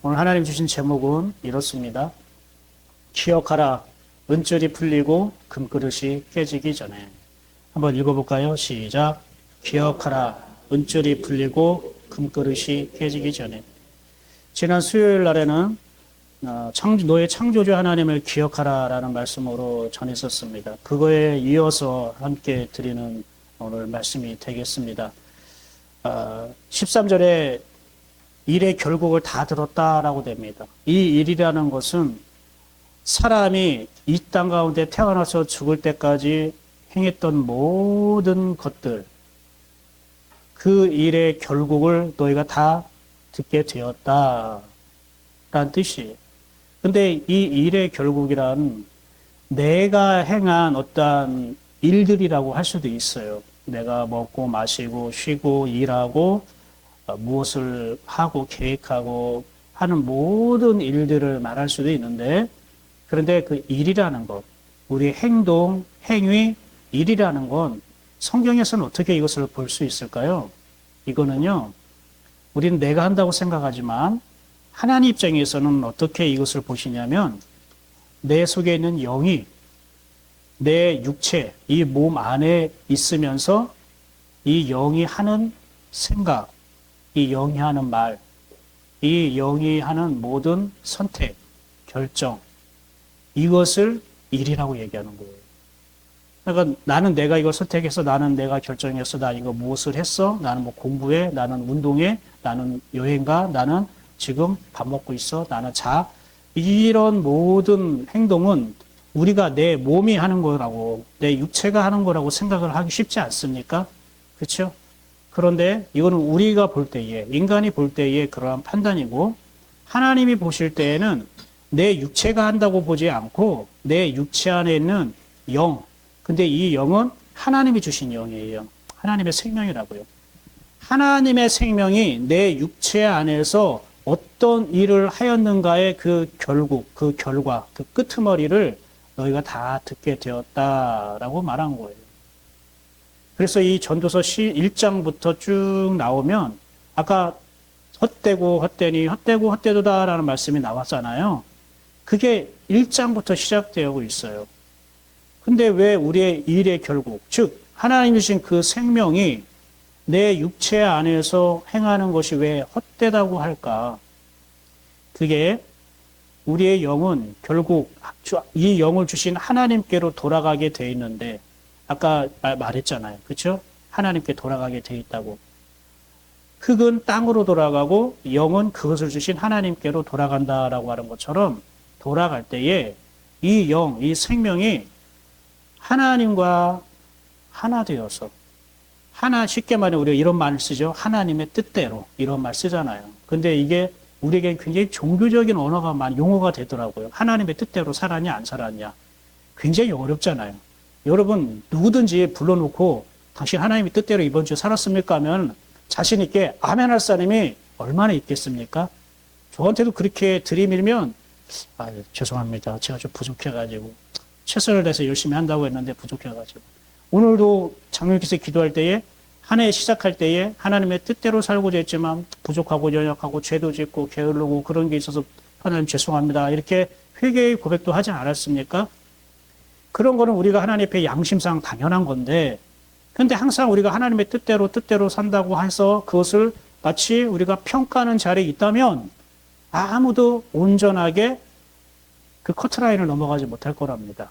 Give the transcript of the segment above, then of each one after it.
오늘 하나님 주신 제목은 이렇습니다. 기억하라. 은줄이 풀리고 금그릇이 깨지기 전에. 한번 읽어볼까요? 시작. 기억하라. 은줄이 풀리고 금그릇이 깨지기 전에. 지난 수요일 날에는 너의 창조주 하나님을 기억하라라는 말씀으로 전했었습니다. 그거에 이어서 함께 드리는 오늘 말씀이 되겠습니다. 13절에 일의 결국을 다 들었다라고 됩니다. 이 일이라는 것은 사람이 이 땅 가운데 태어나서 죽을 때까지 행했던 모든 것들, 그 일의 결국을 너희가 다 듣게 되었다라는 뜻이에요. 근데 이 일의 결국이란 내가 행한 어떠한 일들이라고 할 수도 있어요. 내가 먹고 마시고 쉬고 일하고 무엇을 하고 계획하고 하는 모든 일들을 말할 수도 있는데, 그런데 그 일이라는 것, 우리 행동, 행위, 일이라는 건 성경에서는 어떻게 이것을 볼 수 있을까요? 이거는요, 우리는 내가 한다고 생각하지만 하나님 입장에서는 어떻게 이것을 보시냐면, 내 속에 있는 영이 내 육체, 이 몸 안에 있으면서 이 영이 하는 생각, 이 영이 하는 말, 이 영이 하는 모든 선택, 결정, 이것을 일이라고 얘기하는 거예요. 그러니까 나는 내가 이걸 선택해서, 나는 내가 결정해서, 나 이거 무엇을 했어, 나는 뭐 공부해, 나는 운동해, 나는 여행가, 나는 지금 밥 먹고 있어, 나는 자. 이런 모든 행동은 우리가 내 몸이 하는 거라고, 내 육체가 하는 거라고 생각을 하기 쉽지 않습니까? 그렇죠? 그런데 이거는 우리가 볼 때에, 인간이 볼 때에 그러한 판단이고, 하나님이 보실 때에는 내 육체가 한다고 보지 않고 내 육체 안에 있는 영, 근데 이 영은 하나님이 주신 영이에요. 하나님의 생명이라고요. 하나님의 생명이 내 육체 안에서 어떤 일을 하였는가의 그 결국, 그 결과, 그 끄트머리를 너희가 다 듣게 되었다라고 말한 거예요. 그래서 이 전도서 1장부터 쭉 나오면 아까 헛되고 헛되니 헛되고 헛되도다라는 말씀이 나왔잖아요. 그게 1장부터 시작되고 있어요. 근데 왜 우리의 일의 결국, 즉 하나님 주신 그 생명이 내 육체 안에서 행하는 것이 왜 헛되다고 할까? 그게 우리의 영은 결국 이 영을 주신 하나님께로 돌아가게 돼 있는데, 아까 말했잖아요. 그렇죠? 하나님께 돌아가게 돼 있다고. 흙은 땅으로 돌아가고 영은 그것을 주신 하나님께로 돌아간다라고 하는 것처럼, 돌아갈 때에 이 영, 이 생명이 하나님과 하나 되어서, 쉽게 말해 우리가 이런 말을 쓰죠. 하나님의 뜻대로, 이런 말 쓰잖아요. 근데 이게 우리에게 굉장히 종교적인 언어가 용어가 되더라고요. 하나님의 뜻대로 살았냐 안 살았냐. 굉장히 어렵잖아요. 여러분 누구든지 불러놓고 당신 하나님의 뜻대로 이번 주에 살았습니까 하면 자신 있게 아멘 할 사람이 얼마나 있겠습니까? 저한테도 그렇게 들이밀면 죄송합니다. 제가 좀 부족해가지고 최선을 다해서 열심히 한다고 했는데 부족해가지고, 오늘도 장로님께서 기도할 때에, 한 해 시작할 때에 하나님의 뜻대로 살고자 했지만 부족하고 연약하고 죄도 짓고 게으르고 그런 게 있어서 하나님 죄송합니다. 이렇게 회개의 고백도 하지 않았습니까? 그런 거는 우리가 하나님 앞에 양심상 당연한 건데, 근데 항상 우리가 하나님의 뜻대로 산다고 해서 그것을 마치 우리가 평가하는 자리에 있다면 아무도 온전하게 그 커트라인을 넘어가지 못할 거랍니다.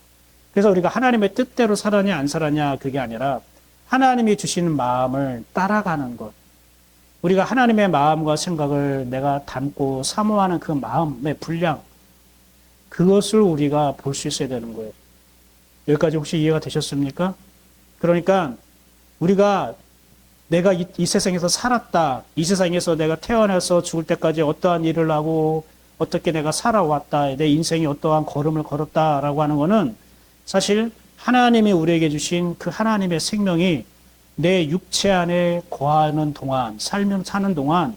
그래서 우리가 하나님의 뜻대로 살았냐 안 살았냐 그게 아니라 하나님이 주시는 마음을 따라가는 것. 우리가 하나님의 마음과 생각을 내가 담고 사모하는 그 마음의 분량, 그것을 우리가 볼 수 있어야 되는 거예요. 여기까지 혹시 이해가 되셨습니까? 그러니까 우리가 내가 이 세상에서 살았다, 이 세상에서 내가 태어나서 죽을 때까지 어떠한 일을 하고 어떻게 내가 살아왔다, 내 인생이 어떠한 걸음을 걸었다라고 하는 거는 사실 하나님이 우리에게 주신 그 하나님의 생명이 내 육체 안에 거하는 동안, 사는 동안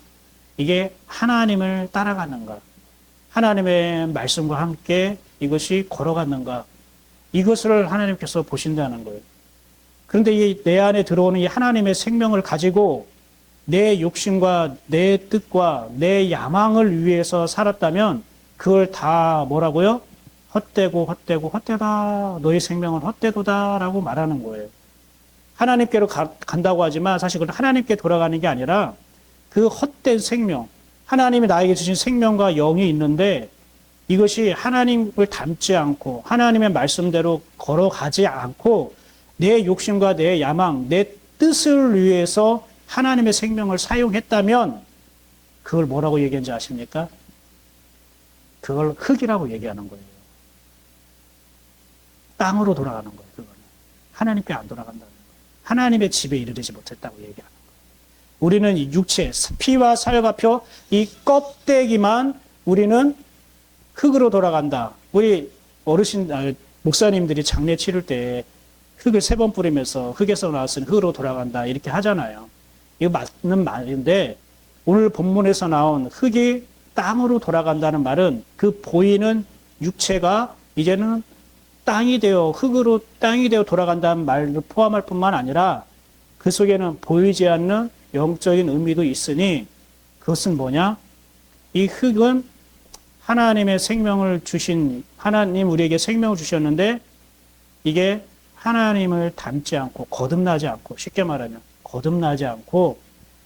이게 하나님을 따라가는가, 하나님의 말씀과 함께 이것이 걸어갔는가, 이것을 하나님께서 보신다는 거예요. 그런데 이 내 안에 들어오는 이 하나님의 생명을 가지고 내 욕심과 내 뜻과 내 야망을 위해서 살았다면 그걸 다 뭐라고요? 헛되다. 너의 생명은 헛되도다라고 말하는 거예요. 하나님께로 간다고 하지만 사실 그건 하나님께 돌아가는 게 아니라 그 헛된 생명, 하나님이 나에게 주신 생명과 영이 있는데 이것이 하나님을 닮지 않고 하나님의 말씀대로 걸어가지 않고 내 욕심과 내 야망, 내 뜻을 위해서 하나님의 생명을 사용했다면 그걸 뭐라고 얘기하는지 아십니까? 그걸 흙이라고 얘기하는 거예요. 땅으로 돌아가는 거예요. 그거는. 하나님께 안 돌아간다는 거예요. 하나님의 집에 이르지 못했다고 얘기하는 거예요. 우리는 이 육체, 피와 살과 표, 이 껍데기만 우리는 흙으로 돌아간다. 우리 목사님들이 장례 치를 때 흙을 3번 뿌리면서 흙에서 나왔으니 흙으로 돌아간다. 이렇게 하잖아요. 이거 맞는 말인데 오늘 본문에서 나온 흙이 땅으로 돌아간다는 말은 그 보이는 육체가 이제는 땅이 되어 돌아간다는 말을 포함할 뿐만 아니라 그 속에는 보이지 않는 영적인 의미도 있으니 그것은 뭐냐? 이 흙은 하나님의 생명을 주신 하나님 우리에게 생명을 주셨는데 이게 하나님을 닮지 않고 거듭나지 않고 쉽게 말하면 거듭나지 않고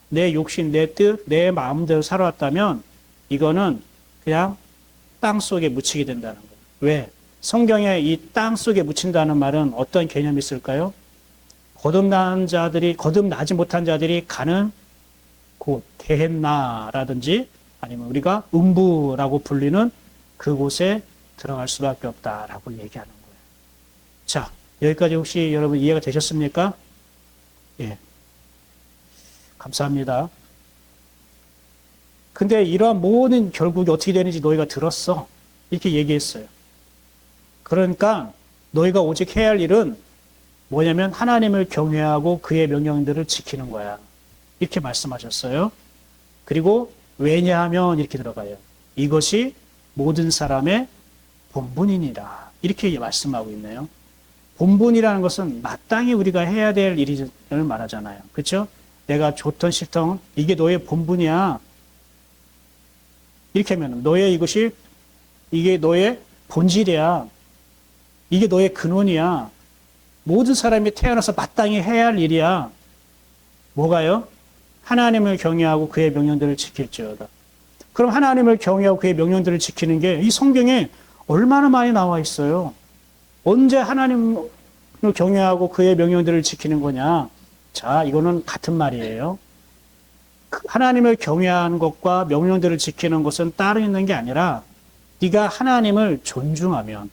내 욕심, 내 뜻, 내 마음대로 살아왔다면 이거는 그냥 땅 속에 묻히게 된다는 거예요. 왜? 성경에 이 땅 속에 묻힌다는 말은 어떤 개념이 있을까요? 거듭나지 못한 자들이 가는 곳, 게헨나라든지 아니면 우리가 음부라고 불리는 그곳에 들어갈 수밖에 없다라고 얘기하는 거예요. 자, 여기까지 혹시 여러분 이해가 되셨습니까? 예. 감사합니다. 근데 이러한 모든 결국이 어떻게 되는지 너희가 들었어. 이렇게 얘기했어요. 그러니까 너희가 오직 해야 할 일은 뭐냐면 하나님을 경외하고 그의 명령들을 지키는 거야. 이렇게 말씀하셨어요. 그리고 왜냐하면 이렇게 들어가요. 이것이 모든 사람의 본분이니라. 이렇게 말씀하고 있네요. 본분이라는 것은 마땅히 우리가 해야 될 일을 말하잖아요. 그렇죠? 내가 좋든 싫든 이게 너의 본분이야. 이렇게 하면 이게 너의 본질이야. 이게 너의 근원이야. 모든 사람이 태어나서 마땅히 해야 할 일이야. 뭐가요? 하나님을 경외하고 그의 명령들을 지킬지어다. 그럼 하나님을 경외하고 그의 명령들을 지키는 게 이 성경에 얼마나 많이 나와 있어요. 언제 하나님을 경외하고 그의 명령들을 지키는 거냐? 자, 이거는 같은 말이에요. 하나님을 경외하는 것과 명령들을 지키는 것은 따로 있는 게 아니라 네가 하나님을 존중하면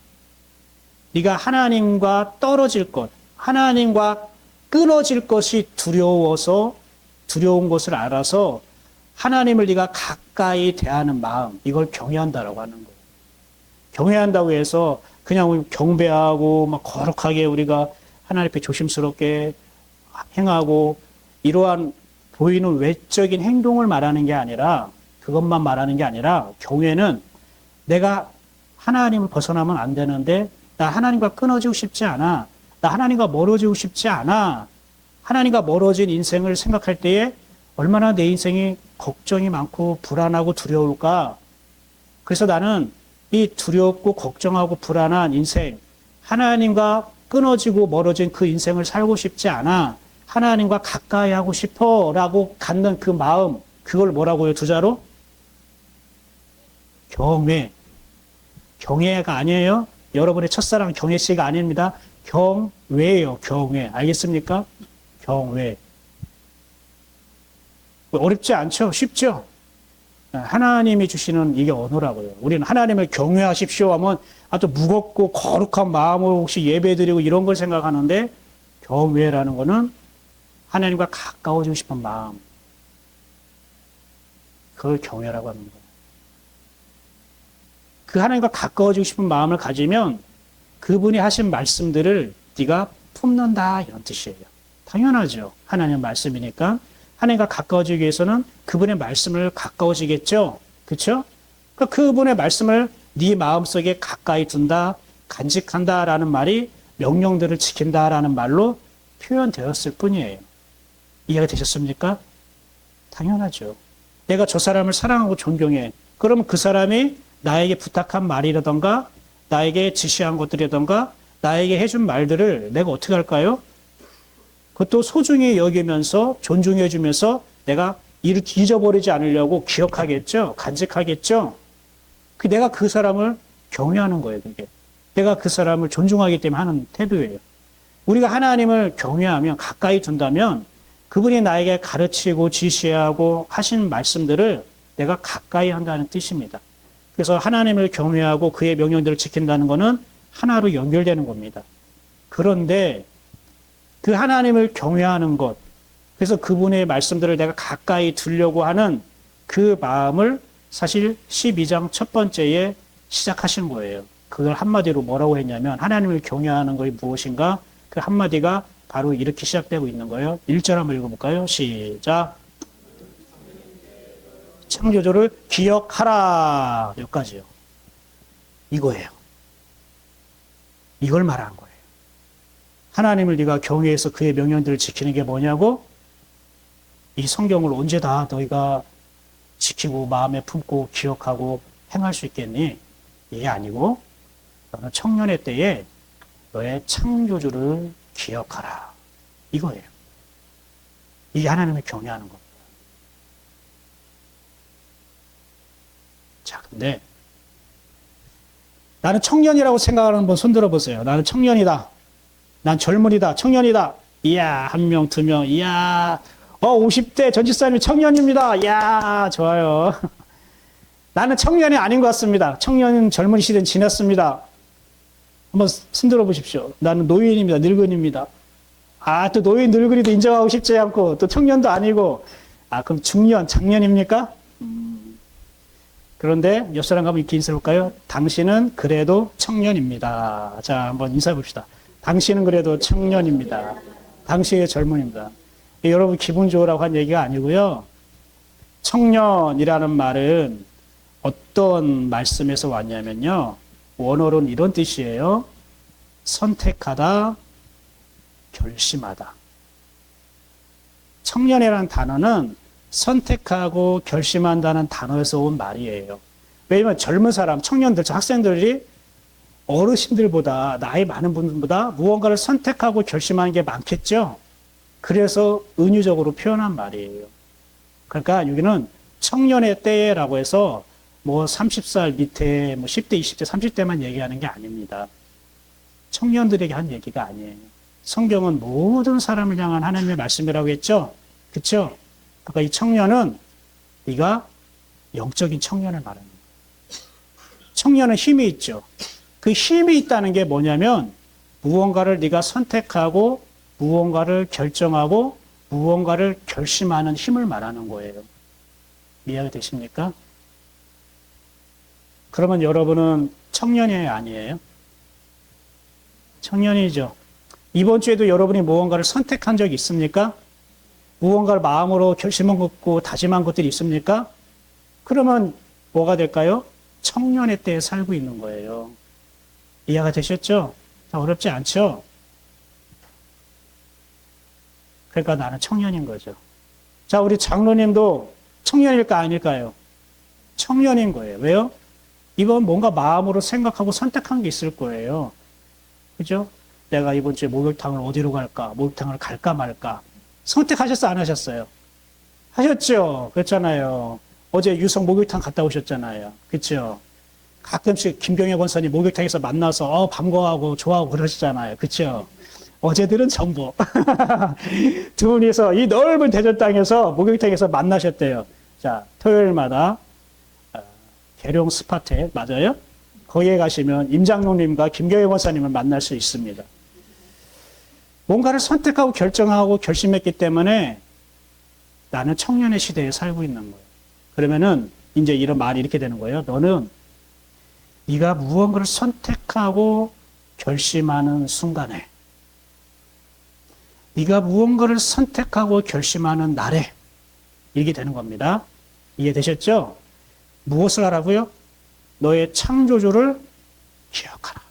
네가 하나님과 떨어질 것, 하나님과 끊어질 것이 두려운 것을 알아서 하나님을 네가 가까이 대하는 마음, 이걸 경외한다라고 하는 거예요. 경외한다고 해서 그냥 경배하고 막 거룩하게 우리가 하나님 앞에 조심스럽게 행하고 이러한 보이는 외적인 행동을 말하는 게 아니라 그것만 말하는 게 아니라 경외는 내가 하나님을 벗어나면 안 되는데 나 하나님과 끊어지고 싶지 않아. 나 하나님과 멀어지고 싶지 않아. 하나님과 멀어진 인생을 생각할 때에 얼마나 내 인생이 걱정이 많고 불안하고 두려울까. 그래서 나는 이 두렵고 걱정하고 불안한 인생, 하나님과 끊어지고 멀어진 그 인생을 살고 싶지 않아. 하나님과 가까이 하고 싶어 라고 갖는 그 마음, 그걸 뭐라고요? 두 자로? 경외. 경외가 아니에요. 여러분의 첫사랑 경외 씨가 아닙니다. 경외예요. 경외. 알겠습니까? 경외. 어렵지 않죠? 쉽죠? 하나님이 주시는 이게 언어라고요. 우리는 하나님을 경외하십시오 하면 아주 무겁고 거룩한 마음으로 혹시 예배드리고 이런 걸 생각하는데 경외라는 거는 하나님과 가까워지고 싶은 마음. 그걸 경외라고 하는 거예요. 그 하나님과 가까워지고 싶은 마음을 가지면 그분이 하신 말씀들을 네가 품는다 이런 뜻이에요. 당연하죠. 하나님 말씀이니까 하나님과 가까워지기 위해서는 그분의 말씀을 가까워지겠죠. 그렇죠? 그러니까 그분의 말씀을 네 마음속에 가까이 둔다, 간직한다라는 말이 명령들을 지킨다라는 말로 표현되었을 뿐이에요. 이해가 되셨습니까? 당연하죠. 내가 저 사람을 사랑하고 존경해. 그럼 그 사람이 나에게 부탁한 말이라던가 나에게 지시한 것들이라던가 나에게 해준 말들을 내가 어떻게 할까요? 그것도 소중히 여기면서 존중해 주면서 내가 잊어버리지 않으려고 기억하겠죠? 간직하겠죠? 내가 그 사람을 경외하는 거예요, 그게. 내가 그 사람을 존중하기 때문에 하는 태도예요. 우리가 하나님을 경외하면, 가까이 둔다면 그분이 나에게 가르치고 지시하고 하신 말씀들을 내가 가까이 한다는 뜻입니다. 그래서 하나님을 경외하고 그의 명령들을 지킨다는 것은 하나로 연결되는 겁니다. 그런데 그 하나님을 경외하는 것, 그래서 그분의 말씀들을 내가 가까이 두려고 하는 그 마음을 사실 12장 첫 번째에 시작하신 거예요. 그걸 한마디로 뭐라고 했냐면 하나님을 경외하는 것이 무엇인가? 그 한마디가 바로 이렇게 시작되고 있는 거예요. 1절 한번 읽어볼까요? 시작. 창조주를 기억하라. 여기까지요. 이거예요. 이걸 말하는 거예요. 하나님을 네가 경외해서 그의 명령들을 지키는 게 뭐냐고? 이 성경을 언제 다 너희가 지키고 마음에 품고 기억하고 행할 수 있겠니? 이게 아니고 너는 청년의 때에 너의 창조주를 기억하라. 이거예요. 이게 하나님을 경외하는 겁니다. 자, 근데 나는 청년이라고 생각하는 분 손 들어보세요. 나는 청년이다. 난 젊은이다. 청년이다. 이야, 한 명, 두 명. 이야, 50대 전지사님이 청년입니다. 이야, 좋아요. 나는 청년이 아닌 것 같습니다. 청년은 젊은 시대는 지났습니다. 한번 손 들어보십시오. 나는 노인입니다. 늙은입니다. 또 노인 늙은이도 인정하고 싶지 않고 또 청년도 아니고 그럼 중년, 장년입니까? 그런데 옆 사람 가면 이렇게 인사해볼까요? 당신은 그래도 청년입니다. 자, 한번 인사해봅시다. 당신은 그래도 청년입니다. 당신의 젊은입니다. 여러분 기분 좋으라고 한 얘기가 아니고요. 청년이라는 말은 어떤 말씀에서 왔냐면요. 원어로는 이런 뜻이에요. 선택하다, 결심하다. 청년이라는 단어는 선택하고 결심한다는 단어에서 온 말이에요. 왜냐하면 젊은 사람, 청년들, 학생들이 어르신들보다 나이 많은 분들보다 무언가를 선택하고 결심하는 게 많겠죠. 그래서 은유적으로 표현한 말이에요. 그러니까 여기는 청년의 때라고 해서 뭐 30살 밑에 뭐 10대, 20대, 30대만 얘기하는 게 아닙니다. 청년들에게 한 얘기가 아니에요. 성경은 모든 사람을 향한 하나님의 말씀이라고 했죠. 그렇죠? 그러니까 이 청년은 네가 영적인 청년을 말하는 거예요. 청년은 힘이 있죠. 그 힘이 있다는 게 뭐냐면 무언가를 네가 선택하고 무언가를 결정하고 무언가를 결심하는 힘을 말하는 거예요. 이해가 되십니까? 그러면 여러분은 청년이 아니에요? 청년이죠. 이번 주에도 여러분이 무언가를 선택한 적이 있습니까? 무언가를 마음으로 결심한 것고 다짐한 것들이 있습니까? 그러면 뭐가 될까요? 청년의 때에 살고 있는 거예요. 이해가 되셨죠? 어렵지 않죠? 그러니까 나는 청년인 거죠. 자, 우리 장로님도 청년일까 아닐까요? 청년인 거예요. 왜요? 이건 뭔가 마음으로 생각하고 선택한 게 있을 거예요. 그죠? 내가 이번 주에 목욕탕을 어디로 갈까? 목욕탕을 갈까 말까? 선택하셨어요? 안 하셨어요? 하셨죠? 그렇잖아요. 어제 유성 목욕탕 갔다 오셨잖아요. 그렇죠? 가끔씩 김경애 권사님 목욕탕에서 만나서 반가워하고 좋아하고 그러시잖아요. 그렇죠? 어제들은 정보. 두 분이서 이 넓은 대전 땅에서 목욕탕에서 만나셨대요. 자, 토요일마다 계룡 스파텍 맞아요? 거기에 가시면 임장로님과 김경애 권사님을 만날 수 있습니다. 뭔가를 선택하고 결정하고 결심했기 때문에 나는 청년의 시대에 살고 있는 거예요. 그러면은 이제 이런 말이 이렇게 되는 거예요. 너는 네가 무언가를 선택하고 결심하는 순간에 네가 무언가를 선택하고 결심하는 날에 이렇게 되는 겁니다. 이해되셨죠? 무엇을 하라고요? 너의 창조주를 기억하라.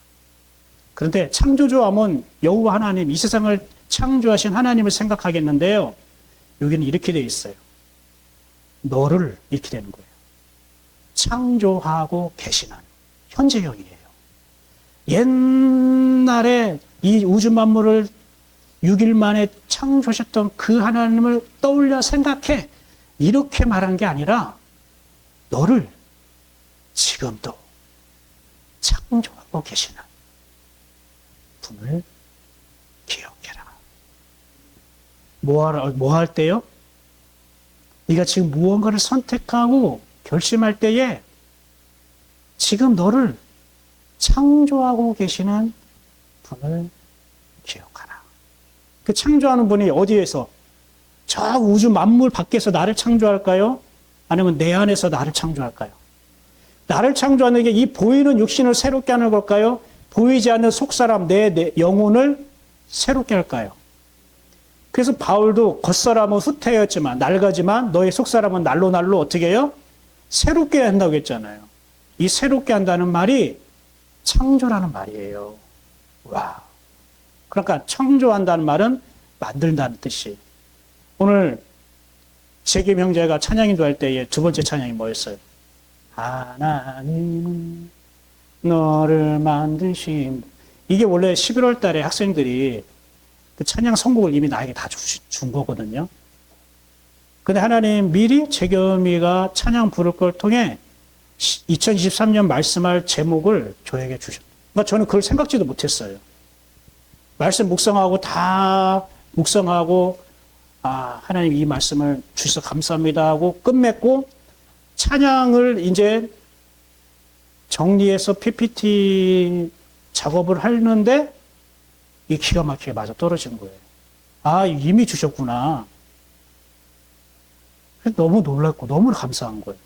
그런데 창조주 하면 여호와 하나님, 이 세상을 창조하신 하나님을 생각하겠는데요. 여기는 이렇게 되어 있어요. 너를 이렇게 되는 거예요. 창조하고 계시는 현재형이에요. 옛날에 이 우주 만물을 6일 만에 창조하셨던 그 하나님을 떠올려 생각해. 이렇게 말한 게 아니라 너를 지금도 창조하고 계시는 분을 기억해라. 뭐 할 때요? 네가 지금 무언가를 선택하고 결심할 때에 지금 너를 창조하고 계시는 분을 기억하라. 그 창조하는 분이 어디에서? 저 우주 만물 밖에서 나를 창조할까요? 아니면 내 안에서 나를 창조할까요? 나를 창조하는 게 이 보이는 육신을 새롭게 하는 걸까요? 보이지 않는 속사람, 내 영혼을 새롭게 할까요? 그래서 바울도 겉사람은 후퇴였지만 낡아지만 너의 속사람은 날로 어떻게 해요? 새롭게 한다고 했잖아요. 이 새롭게 한다는 말이 창조라는 말이에요. 와. 그러니까 창조한다는 말은 만든다는 뜻이. 오늘 재김 형제가 찬양 인도할 때의 두 번째 찬양이 뭐였어요? 하나님은 너를 만드신. 이게 원래 11월 달에 학생들이 그 찬양 선곡을 이미 나에게 다 준 거거든요. 근데 하나님 미리 재겸이가 찬양 부를 걸 통해 2023년 말씀할 제목을 저에게 주셨어요. 그러니까 저는 그걸 생각지도 못했어요. 말씀 묵상하고 다 묵상하고 하나님 이 말씀을 주셔서 감사합니다 하고 끝맺고 찬양을 이제 정리해서 PPT 작업을 하는데 이 기가 막히게 맞아 떨어진 거예요. 이미 주셨구나. 너무 놀랐고 너무 감사한 거예요.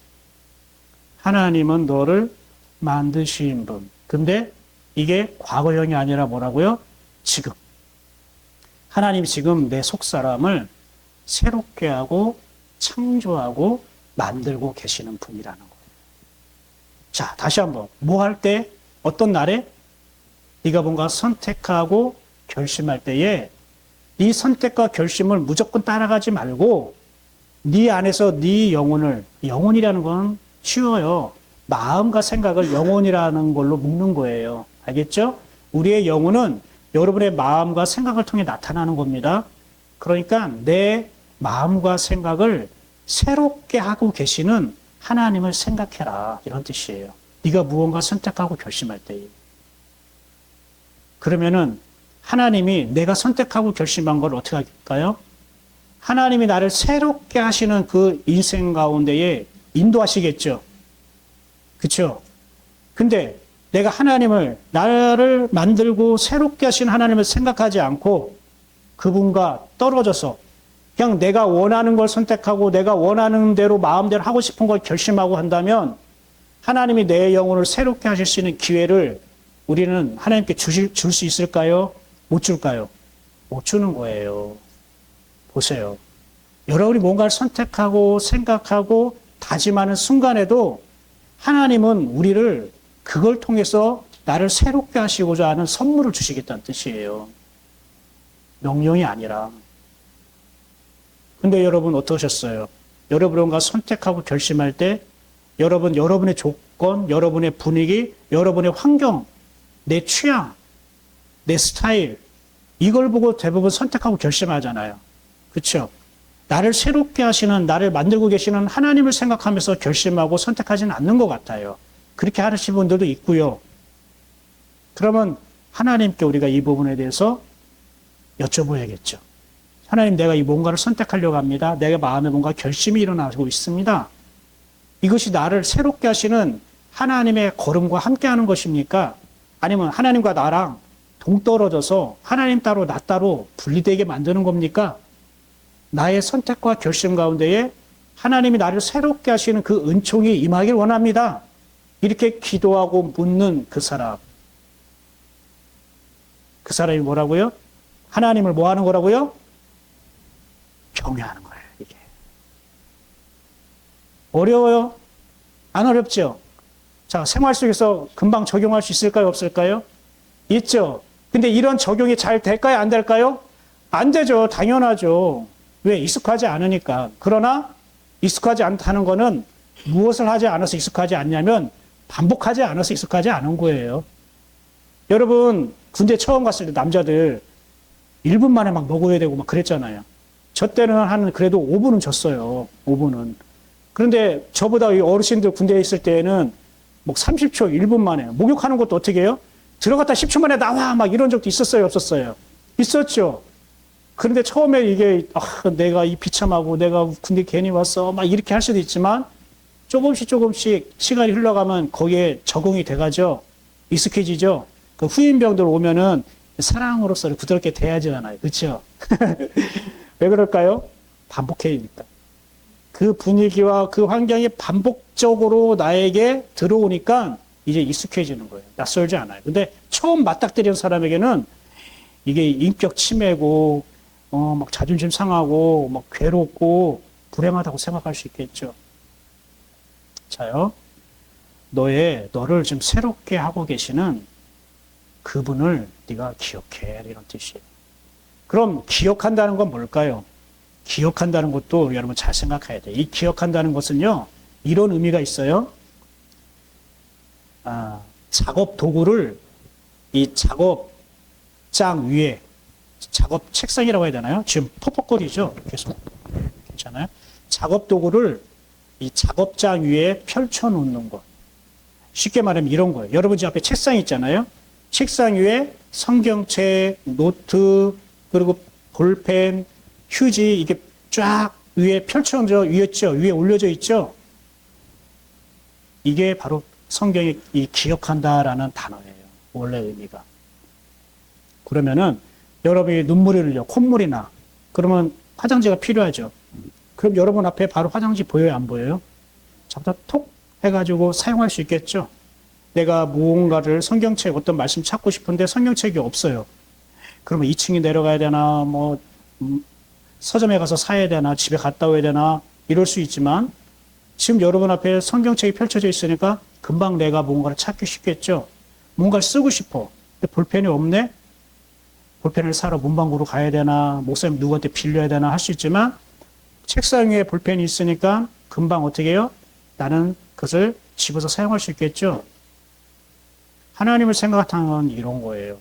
하나님은 너를 만드신 분. 근데 이게 과거형이 아니라 뭐라고요? 지금. 하나님이 지금 내 속사람을 새롭게 하고 창조하고 만들고 계시는 분이라는 거예요. 자, 다시 한번. 뭐 할 때? 어떤 날에? 네가 뭔가 선택하고 결심할 때에 네 선택과 결심을 무조건 따라가지 말고 네 안에서 네 영혼이라는 건 쉬워요. 마음과 생각을 영혼이라는 걸로 묶는 거예요. 알겠죠? 우리의 영혼은 여러분의 마음과 생각을 통해 나타나는 겁니다. 그러니까 내 마음과 생각을 새롭게 하고 계시는 하나님을 생각해라. 이런 뜻이에요. 네가 무언가 선택하고 결심할 때에. 그러면은 하나님이 내가 선택하고 결심한 걸 어떻게 할까요? 하나님이 나를 새롭게 하시는 그 인생 가운데에 인도하시겠죠. 그렇죠? 근데 내가 나를 만들고 새롭게 하신 하나님을 생각하지 않고 그분과 떨어져서 그냥 내가 원하는 걸 선택하고 내가 원하는 대로 마음대로 하고 싶은 걸 결심하고 한다면 하나님이 내 영혼을 새롭게 하실 수 있는 기회를 우리는 하나님께 줄 수 있을까요? 못 줄까요? 못 주는 거예요. 보세요. 여러분이 뭔가를 선택하고 생각하고 다짐하는 순간에도 하나님은 우리를 그걸 통해서 나를 새롭게 하시고자 하는 선물을 주시겠다는 뜻이에요. 명령이 아니라. 근데 여러분 어떠셨어요? 여러분과 선택하고 결심할 때 여러분의 조건, 여러분의 분위기, 여러분의 환경, 내 취향, 내 스타일 이걸 보고 대부분 선택하고 결심하잖아요. 그렇죠? 나를 새롭게 하시는, 나를 만들고 계시는 하나님을 생각하면서 결심하고 선택하지는 않는 것 같아요. 그렇게 하시는 분들도 있고요. 그러면 하나님께 우리가 이 부분에 대해서 여쭤봐야겠죠. 하나님, 내가 이 뭔가를 선택하려고 합니다. 내가 마음에 뭔가 결심이 일어나고 있습니다. 이것이 나를 새롭게 하시는 하나님의 걸음과 함께하는 것입니까? 아니면 하나님과 나랑 동떨어져서 하나님 따로 나 따로 분리되게 만드는 겁니까? 나의 선택과 결심 가운데에 하나님이 나를 새롭게 하시는 그 은총이 임하길 원합니다. 이렇게 기도하고 묻는 그 사람. 그 사람이 뭐라고요? 하나님을 뭐 하는 거라고요? 경외하는 거예요, 이게. 어려워요? 안 어렵죠? 자, 생활 속에서 금방 적용할 수 있을까요? 없을까요? 있죠? 근데 이런 적용이 잘 될까요? 안 될까요? 안 되죠. 당연하죠. 왜? 익숙하지 않으니까. 그러나 익숙하지 않다는 거는 무엇을 하지 않아서 익숙하지 않냐면 반복하지 않아서 익숙하지 않은 거예요. 여러분 군대 처음 갔을 때 남자들 1분 만에 막 먹어야 되고 막 그랬잖아요. 저 때는 한 그래도 5분은 졌어요. 5분은. 그런데 저보다 이 어르신들 군대에 있을 때는 뭐 30초, 1분 만에 목욕하는 것도 어떻게 해요? 들어갔다 10초 만에 나와 막 이런 적도 있었어요, 없었어요? 있었죠. 그런데 처음에 이게 내가 이 비참하고 내가 군대 괜히 왔어 막 이렇게 할 수도 있지만 조금씩 시간이 흘러가면 거기에 적응이 돼가죠. 익숙해지죠. 그 후임병들 오면은 사랑으로서 부드럽게 대하잖아요. 그렇죠? 왜 그럴까요? 반복해니까. 그 분위기와 그 환경이 반복적으로 나에게 들어오니까 이제 익숙해지는 거예요. 낯설지 않아요. 근데 처음 맞닥뜨리는 사람에게는 이게 인격 침해고, 막 자존심 상하고, 막 괴롭고, 불행하다고 생각할 수 있겠죠. 자요. 너를 지금 새롭게 하고 계시는 그분을 네가 기억해. 이런 뜻이에요. 그럼 기억한다는 건 뭘까요? 기억한다는 것도 여러분 잘 생각해야 돼요. 이 기억한다는 것은요, 이런 의미가 있어요. 작업 도구를 이 작업장 위에, 작업 책상이라고 해야 되나요? 지금 퍽퍽거리죠? 계속. 괜찮아요? 작업 도구를 이 작업장 위에 펼쳐 놓는 것. 쉽게 말하면 이런 거예요. 여러분 집 앞에 책상 있잖아요? 책상 위에 성경책, 노트, 그리고 볼펜, 휴지, 이게 쫙 위에 펼쳐져 있죠? 위에 올려져 있죠? 이게 바로 성경이 이 기억한다라는 단어예요. 원래 의미가. 그러면은 여러분이 눈물이 흘려, 콧물이 나. 그러면 화장지가 필요하죠. 그럼 여러분 앞에 바로 화장지 보여요, 안 보여요? 잡다 톡 해가지고 사용할 수 있겠죠? 내가 무언가를 성경책 어떤 말씀 찾고 싶은데 성경책이 없어요. 그러면 2층에 내려가야 되나, 서점에 가서 사야 되나, 집에 갔다 와야 되나, 이럴 수 있지만, 지금 여러분 앞에 성경책이 펼쳐져 있으니까 금방 내가 뭔가를 찾기 쉽겠죠? 뭔가를 쓰고 싶어. 근데 볼펜이 없네? 볼펜을 사러 문방구로 가야 되나, 목사님 누구한테 빌려야 되나 할 수 있지만, 책상 위에 볼펜이 있으니까 금방 어떻게 해요? 나는 그것을 집어서 사용할 수 있겠죠? 하나님을 생각하는 건 이런 거예요.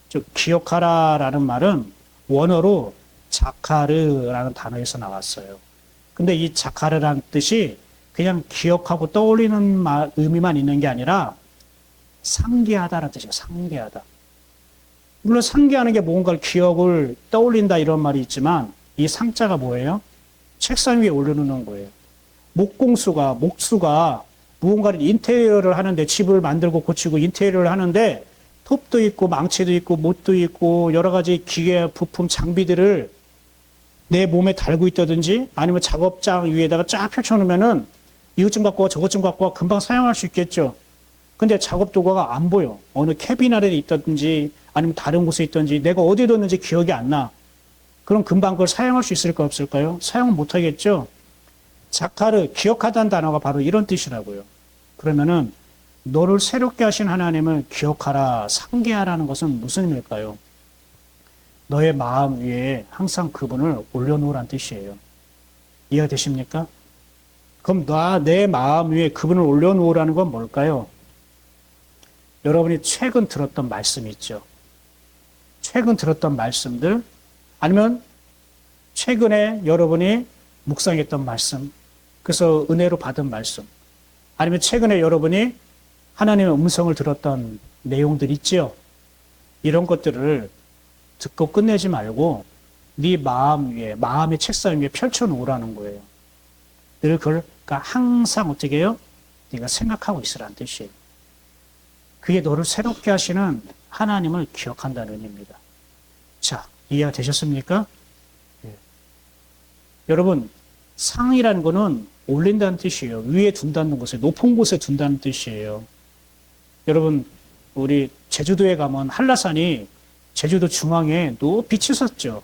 즉, 기억하라라는 말은 원어로 자카르라는 단어에서 나왔어요. 근데 이 자카르라는 뜻이 그냥 기억하고 떠올리는 의미만 있는 게 아니라 상기하다라는 뜻이에요. 상기하다. 물론 상기하는 게 뭔가를 기억을 떠올린다 이런 말이 있지만 이 상자가 뭐예요? 책상 위에 올려놓는 거예요. 목수가 무언가를 인테리어를 하는데 집을 만들고 고치고 인테리어를 하는데 톱도 있고 망치도 있고 못도 있고 여러 가지 기계 부품 장비들을 내 몸에 달고 있다든지 아니면 작업장 위에다가 쫙 펼쳐놓으면은 이것 좀 갖고 와 저것 좀 갖고 와 금방 사용할 수 있겠죠. 근데 작업 도구가 안 보여. 어느 캐빈 아래에 있다든지 아니면 다른 곳에 있든지 내가 어디에 뒀는지 기억이 안 나. 그럼 금방 그걸 사용할 수 있을까 없을까요? 사용은 못 하겠죠. 자카르, 기억하다는 단어가 바로 이런 뜻이라고요. 그러면은 너를 새롭게 하신 하나님을 기억하라, 상기하라는 것은 무슨 의미일까요? 너의 마음 위에 항상 그분을 올려놓으란 뜻이에요. 이해가 되십니까? 그럼 내 마음 위에 그분을 올려놓으라는 건 뭘까요? 여러분이 최근 들었던 말씀 있죠. 최근 들었던 말씀들 아니면 최근에 여러분이 묵상했던 말씀, 그래서 은혜로 받은 말씀, 아니면 최근에 여러분이 하나님의 음성을 들었던 내용들 있죠. 이런 것들을 듣고 끝내지 말고 네 마음 위에, 마음의 책상 위에 펼쳐놓으라는 거예요. 늘 그걸 항상 어떻게 해요? 네가 생각하고 있으라는 뜻이에요. 그게 너를 새롭게 하시는 하나님을 기억한다는 의미입니다. 자, 이해가 되셨습니까? 네. 여러분, 상이라는 거는 올린다는 뜻이에요. 위에 둔다는 것에, 높은 곳에 둔다는 뜻이에요. 여러분, 우리 제주도에 가면 한라산이 제주도 중앙에 높이 치솟죠.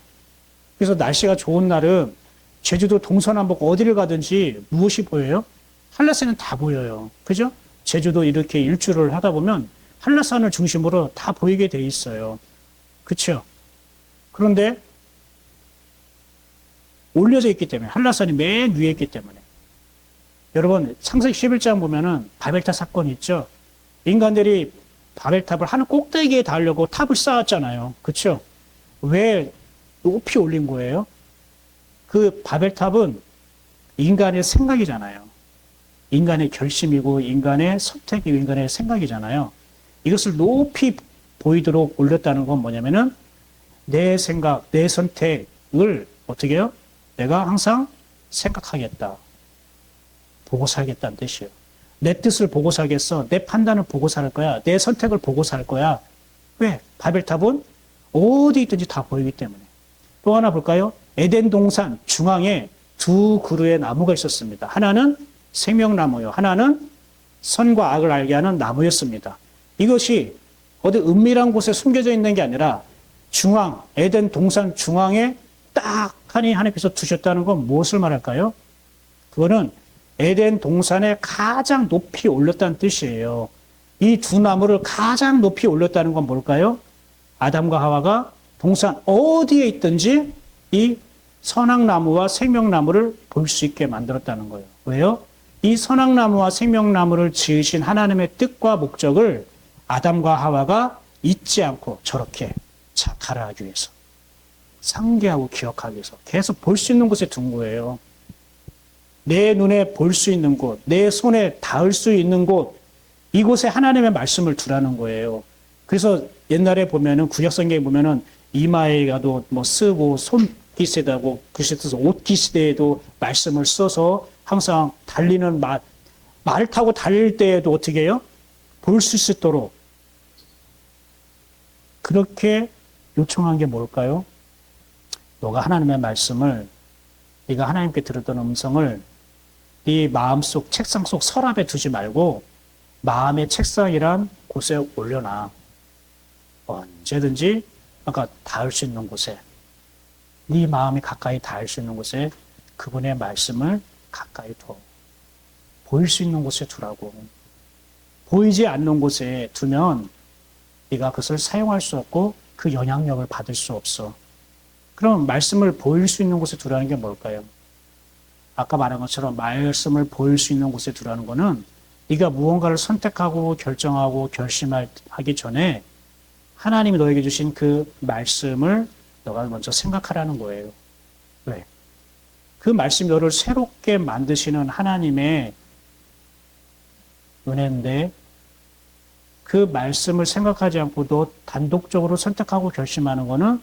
그래서 날씨가 좋은 날은 제주도 동서남북 어디를 가든지 무엇이 보여요? 한라산은 다 보여요. 그죠? 제주도 이렇게 일주를 하다 보면 한라산을 중심으로 다 보이게 돼 있어요. 그렇죠? 그런데 올려져 있기 때문에, 한라산이 맨 위에 있기 때문에 여러분 창세기 11장 보면은 바벨탑 사건이 있죠. 인간들이 바벨탑을 하늘 꼭대기에 닿으려고 탑을 쌓았잖아요. 그렇죠? 왜 높이 올린 거예요? 그 바벨탑은 인간의 생각이잖아요. 인간의 결심이고 인간의 선택이고 인간의 생각이잖아요. 이것을 높이 보이도록 올렸다는 건 뭐냐면은 내 생각, 내 선택을 어떻게 해요? 내가 항상 생각하겠다. 보고 살겠다는 뜻이에요. 내 뜻을 보고 살겠어. 내 판단을 보고 살 거야. 내 선택을 보고 살 거야. 왜? 바벨탑은 어디 있든지 다 보이기 때문에. 또 하나 볼까요? 에덴 동산 중앙에 두 그루의 나무가 있었습니다. 하나는 생명나무요. 하나는 선과 악을 알게 하는 나무였습니다. 이것이 어디 은밀한 곳에 숨겨져 있는 게 아니라 중앙, 에덴 동산 중앙에 딱 하나님께서 두셨다는 건 무엇을 말할까요? 그거는 에덴 동산에 가장 높이 올렸다는 뜻이에요. 이 두 나무를 가장 높이 올렸다는 건 뭘까요? 아담과 하와가 동산 어디에 있든지 이 선악나무와 생명나무를 볼 수 있게 만들었다는 거예요. 왜요? 이 선악나무와 생명나무를 지으신 하나님의 뜻과 목적을 아담과 하와가 잊지 않고 저렇게 자살하기 위해서, 상기하고 기억하기 위해서 계속 볼 수 있는 곳에 둔 거예요. 내 눈에 볼 수 있는 곳, 내 손에 닿을 수 있는 곳, 이곳에 하나님의 말씀을 두라는 거예요. 그래서 옛날에 보면은 구약성경에 보면은 이마에가도 뭐 쓰고 손기시다고 글씨에서 옷기시대에도 말씀을 써서 항상 달리는 말을 타고 달릴 때에도 어떻게 해요? 볼 수 있도록 그렇게 요청한 게 뭘까요? 너가 하나님의 말씀을, 네가 하나님께 들었던 음성을 네 마음속 책상 속 서랍에 두지 말고 마음의 책상이란 곳에 올려놔. 언제든지 아까 닿을 수 있는 곳에, 네 마음이 가까이 닿을 수 있는 곳에 그분의 말씀을 가까이 둬. 보일 수 있는 곳에 두라고. 보이지 않는 곳에 두면 네가 그것을 사용할 수 없고 그 영향력을 받을 수 없어. 그럼 말씀을 보일 수 있는 곳에 두라는 게 뭘까요? 아까 말한 것처럼 말씀을 보일 수 있는 곳에 두라는 거는 네가 무언가를 선택하고 결정하고 결심하기 전에 하나님이 너에게 주신 그 말씀을 너가 먼저 생각하라는 거예요. 왜? 그 말씀이 너를 새롭게 만드시는 하나님의 은혜인데 그 말씀을 생각하지 않고 너 단독적으로 선택하고 결심하는 거는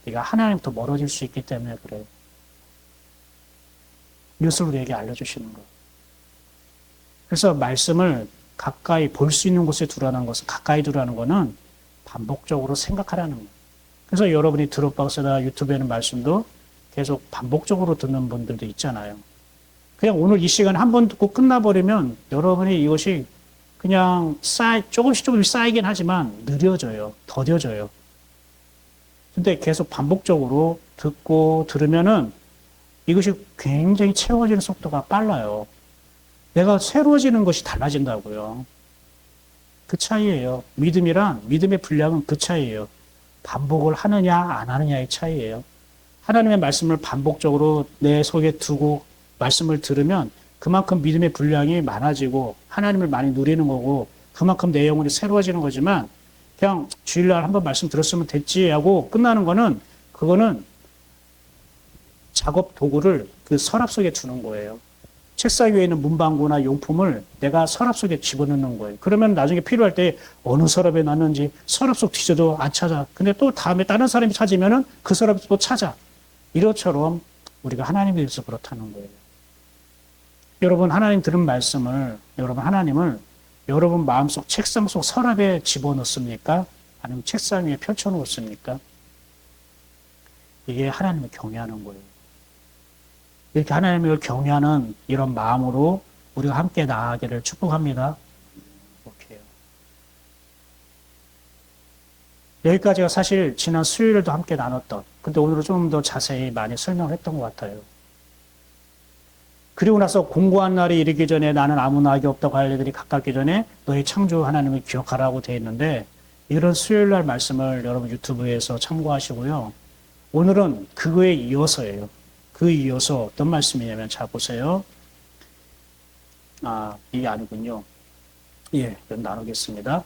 네가 하나님부터 멀어질 수 있기 때문에 그래요. 이것을 우리에게 알려주시는 거예요. 그래서 말씀을 가까이 볼 수 있는 곳에 두라는 것은, 가까이 두라는 것은 반복적으로 생각하라는 거예요. 그래서 여러분이 드롭박스나 유튜브에는 말씀도 계속 반복적으로 듣는 분들도 있잖아요. 그냥 오늘 이 시간 한 번 듣고 끝나버리면 여러분이 이것이 그냥 조금씩 쌓이긴 하지만 느려져요. 더뎌져요. 근데 계속 반복적으로 듣고 들으면은 이것이 굉장히 채워지는 속도가 빨라요. 내가 새로워지는 것이 달라진다고요. 그 차이예요. 믿음의 분량은 그 차이예요. 반복을 하느냐 안 하느냐의 차이예요. 하나님의 말씀을 반복적으로 내 속에 두고 말씀을 들으면 그만큼 믿음의 분량이 많아지고 하나님을 많이 누리는 거고 그만큼 내 영혼이 새로워지는 거지만 그냥 주일날 한번 말씀 들었으면 됐지 하고 끝나는 거는 그거는 작업 도구를 그 서랍 속에 두는 거예요. 책상 위에 있는 문방구나 용품을 내가 서랍 속에 집어넣는 거예요. 그러면 나중에 필요할 때 어느 서랍에 놨는지 서랍 속 뒤져도 안 찾아. 근데 또 다음에 다른 사람이 찾으면은 그 서랍을 또 찾아. 이것처럼 우리가 하나님에 대해서 그렇다는 거예요. 여러분 하나님 들은 말씀을, 여러분 하나님을 여러분 마음속 책상 속 서랍에 집어넣습니까? 아니면 책상 위에 펼쳐놓습니까? 이게 하나님을 경외하는 거예요. 이렇게 하나님을 경외하는 이런 마음으로 우리가 함께 나아가기를 축복합니다. 오케이. 여기까지가 사실 지난 수요일에도 함께 나눴던, 근데 오늘은 좀 더 자세히 많이 설명을 했던 것 같아요. 그리고 나서 공고한 날이 이르기 전에 나는 아무나 악이 없다고 할 일들이 가깝기 전에 너희 창조 하나님을 기억하라고 되어 있는데 이런 수요일 날 말씀을 여러분 유튜브에서 참고하시고요. 오늘은 그거에 이어서예요. 그 이어서 어떤 말씀이냐면 자 보세요. 이게 아니군요. 예, 그럼 나누겠습니다.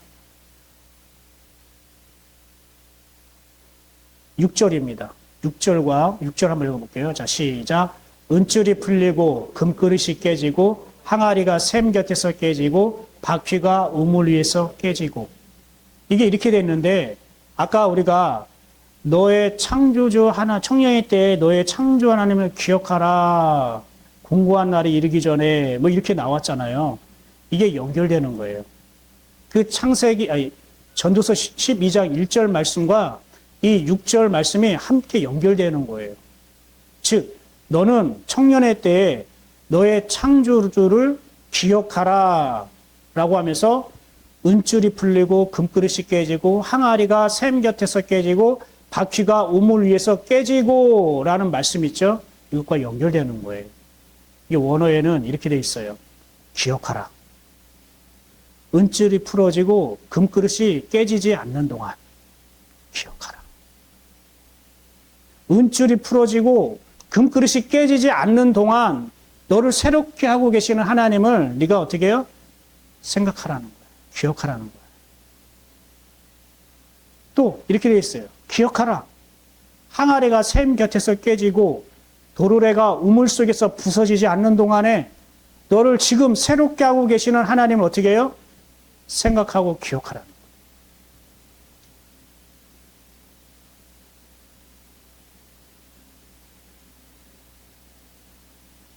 6절입니다. 6절 한번 읽어볼게요. 자, 시작. 은줄이 풀리고 금그릇이 깨지고 항아리가 샘 곁에서 깨지고 바퀴가 우물 위에서 깨지고. 이게 이렇게 됐는데 아까 우리가 너의 창조주 청년의 때에 너의 창조 하나님을 기억하라. 공고한 날이 이르기 전에 뭐 이렇게 나왔잖아요. 이게 연결되는 거예요. 그 전도서 12장 1절 말씀과 이 6절 말씀이 함께 연결되는 거예요. 즉, 너는 청년의 때에 너의 창조주를 기억하라 라고 하면서 은줄이 풀리고 금그릇이 깨지고 항아리가 샘 곁에서 깨지고 바퀴가 우물 위에서 깨지고 라는 말씀 있죠? 이것과 연결되는 거예요. 이 원어에는 이렇게 돼 있어요. 기억하라. 은줄이 풀어지고 금그릇이 깨지지 않는 동안 기억하라. 은줄이 풀어지고 금그릇이 깨지지 않는 동안 너를 새롭게 하고 계시는 하나님을 네가 어떻게 해요? 생각하라는 거야. 기억하라는 거야. 또 이렇게 돼 있어요. 기억하라. 항아리가 샘 곁에서 깨지고 도르래가 우물 속에서 부서지지 않는 동안에 너를 지금 새롭게 하고 계시는 하나님을 어떻게 해요? 생각하고 기억하라는 거야.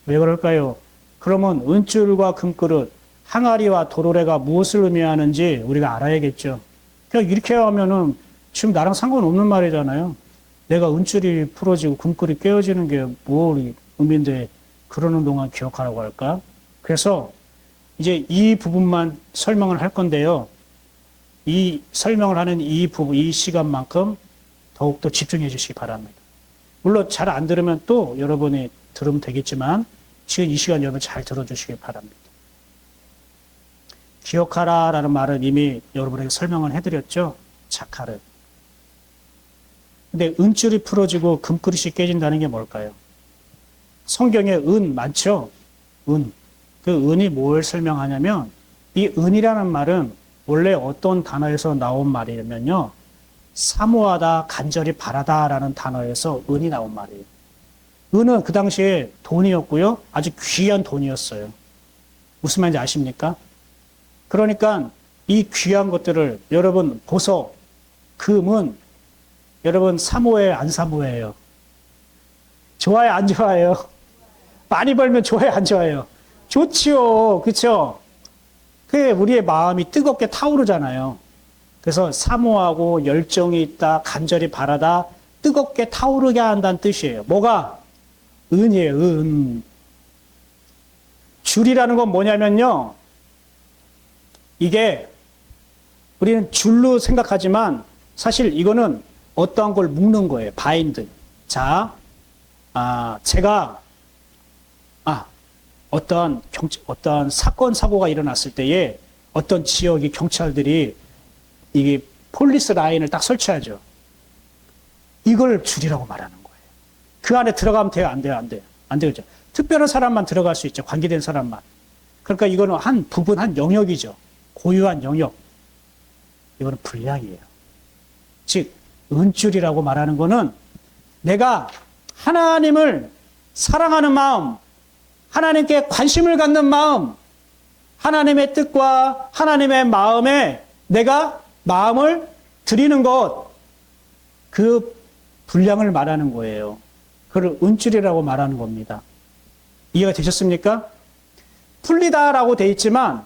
왜 그럴까요? 그러면 은줄과 금그릇, 항아리와 도르래가 무엇을 의미하는지 우리가 알아야겠죠. 그냥 이렇게 하면은 지금 나랑 상관없는 말이잖아요. 내가 은줄이 풀어지고 금그릇이 깨어지는 게 뭘 의미인데 그러는 동안 기억하라고 할까? 그래서 이제 이 부분만 설명을 할 건데요. 이 설명을 하는 이 부분, 이 시간만큼 더욱더 집중해 주시기 바랍니다. 물론 잘 안 들으면 또 여러분이 들으면 되겠지만 지금 이 시간 여러분 잘 들어주시기 바랍니다. 기억하라 라는 말은 이미 여러분에게 설명을 해드렸죠. 자카르. 근데 은줄이 풀어지고 금그릇이 깨진다는 게 뭘까요? 성경에 은 많죠? 은. 그 은이 뭘 설명하냐면 이 은이라는 말은 원래 어떤 단어에서 나온 말이냐면요. 사모하다, 간절히 바라다 라는 단어에서 은이 나온 말이에요. 은은 그 당시에 돈이었고요. 아주 귀한 돈이었어요. 무슨 말인지 아십니까? 그러니까 이 귀한 것들을 여러분 보석, 금은 여러분 사모해요, 안 사모해요? 좋아요, 안 좋아요? 많이 벌면 좋아요, 안 좋아요? 좋지요. 그렇죠? 그게 우리의 마음이 뜨겁게 타오르잖아요. 그래서 사모하고 열정이 있다, 간절히 바라다, 뜨겁게 타오르게 한다는 뜻이에요. 뭐가? 은이에요, 은. 줄이라는 건 뭐냐면요. 이게 우리는 줄로 생각하지만 사실 이거는 어떠한 걸 묶는 거예요. 바인드. 자, 제가 어떤 사건 사고가 일어났을 때에 어떤 지역의 경찰들이 이게 폴리스 라인을 딱 설치하죠. 이걸 줄이라고 말하는 거예요. 그 안에 들어가면 돼요, 안 돼요, 안 돼요, 안 되죠. 특별한 사람만 들어갈 수 있죠. 관계된 사람만. 그러니까 이거는 한 부분, 한 영역이죠. 고유한 영역. 이거는 분량이에요. 즉 은줄이라고 말하는 거는 내가 하나님을 사랑하는 마음, 하나님께 관심을 갖는 마음, 하나님의 뜻과 하나님의 마음에 내가 마음을 드리는 것, 그 분량을 말하는 거예요. 그걸 은줄이라고 말하는 겁니다. 이해가 되셨습니까? 풀리다라고 돼 있지만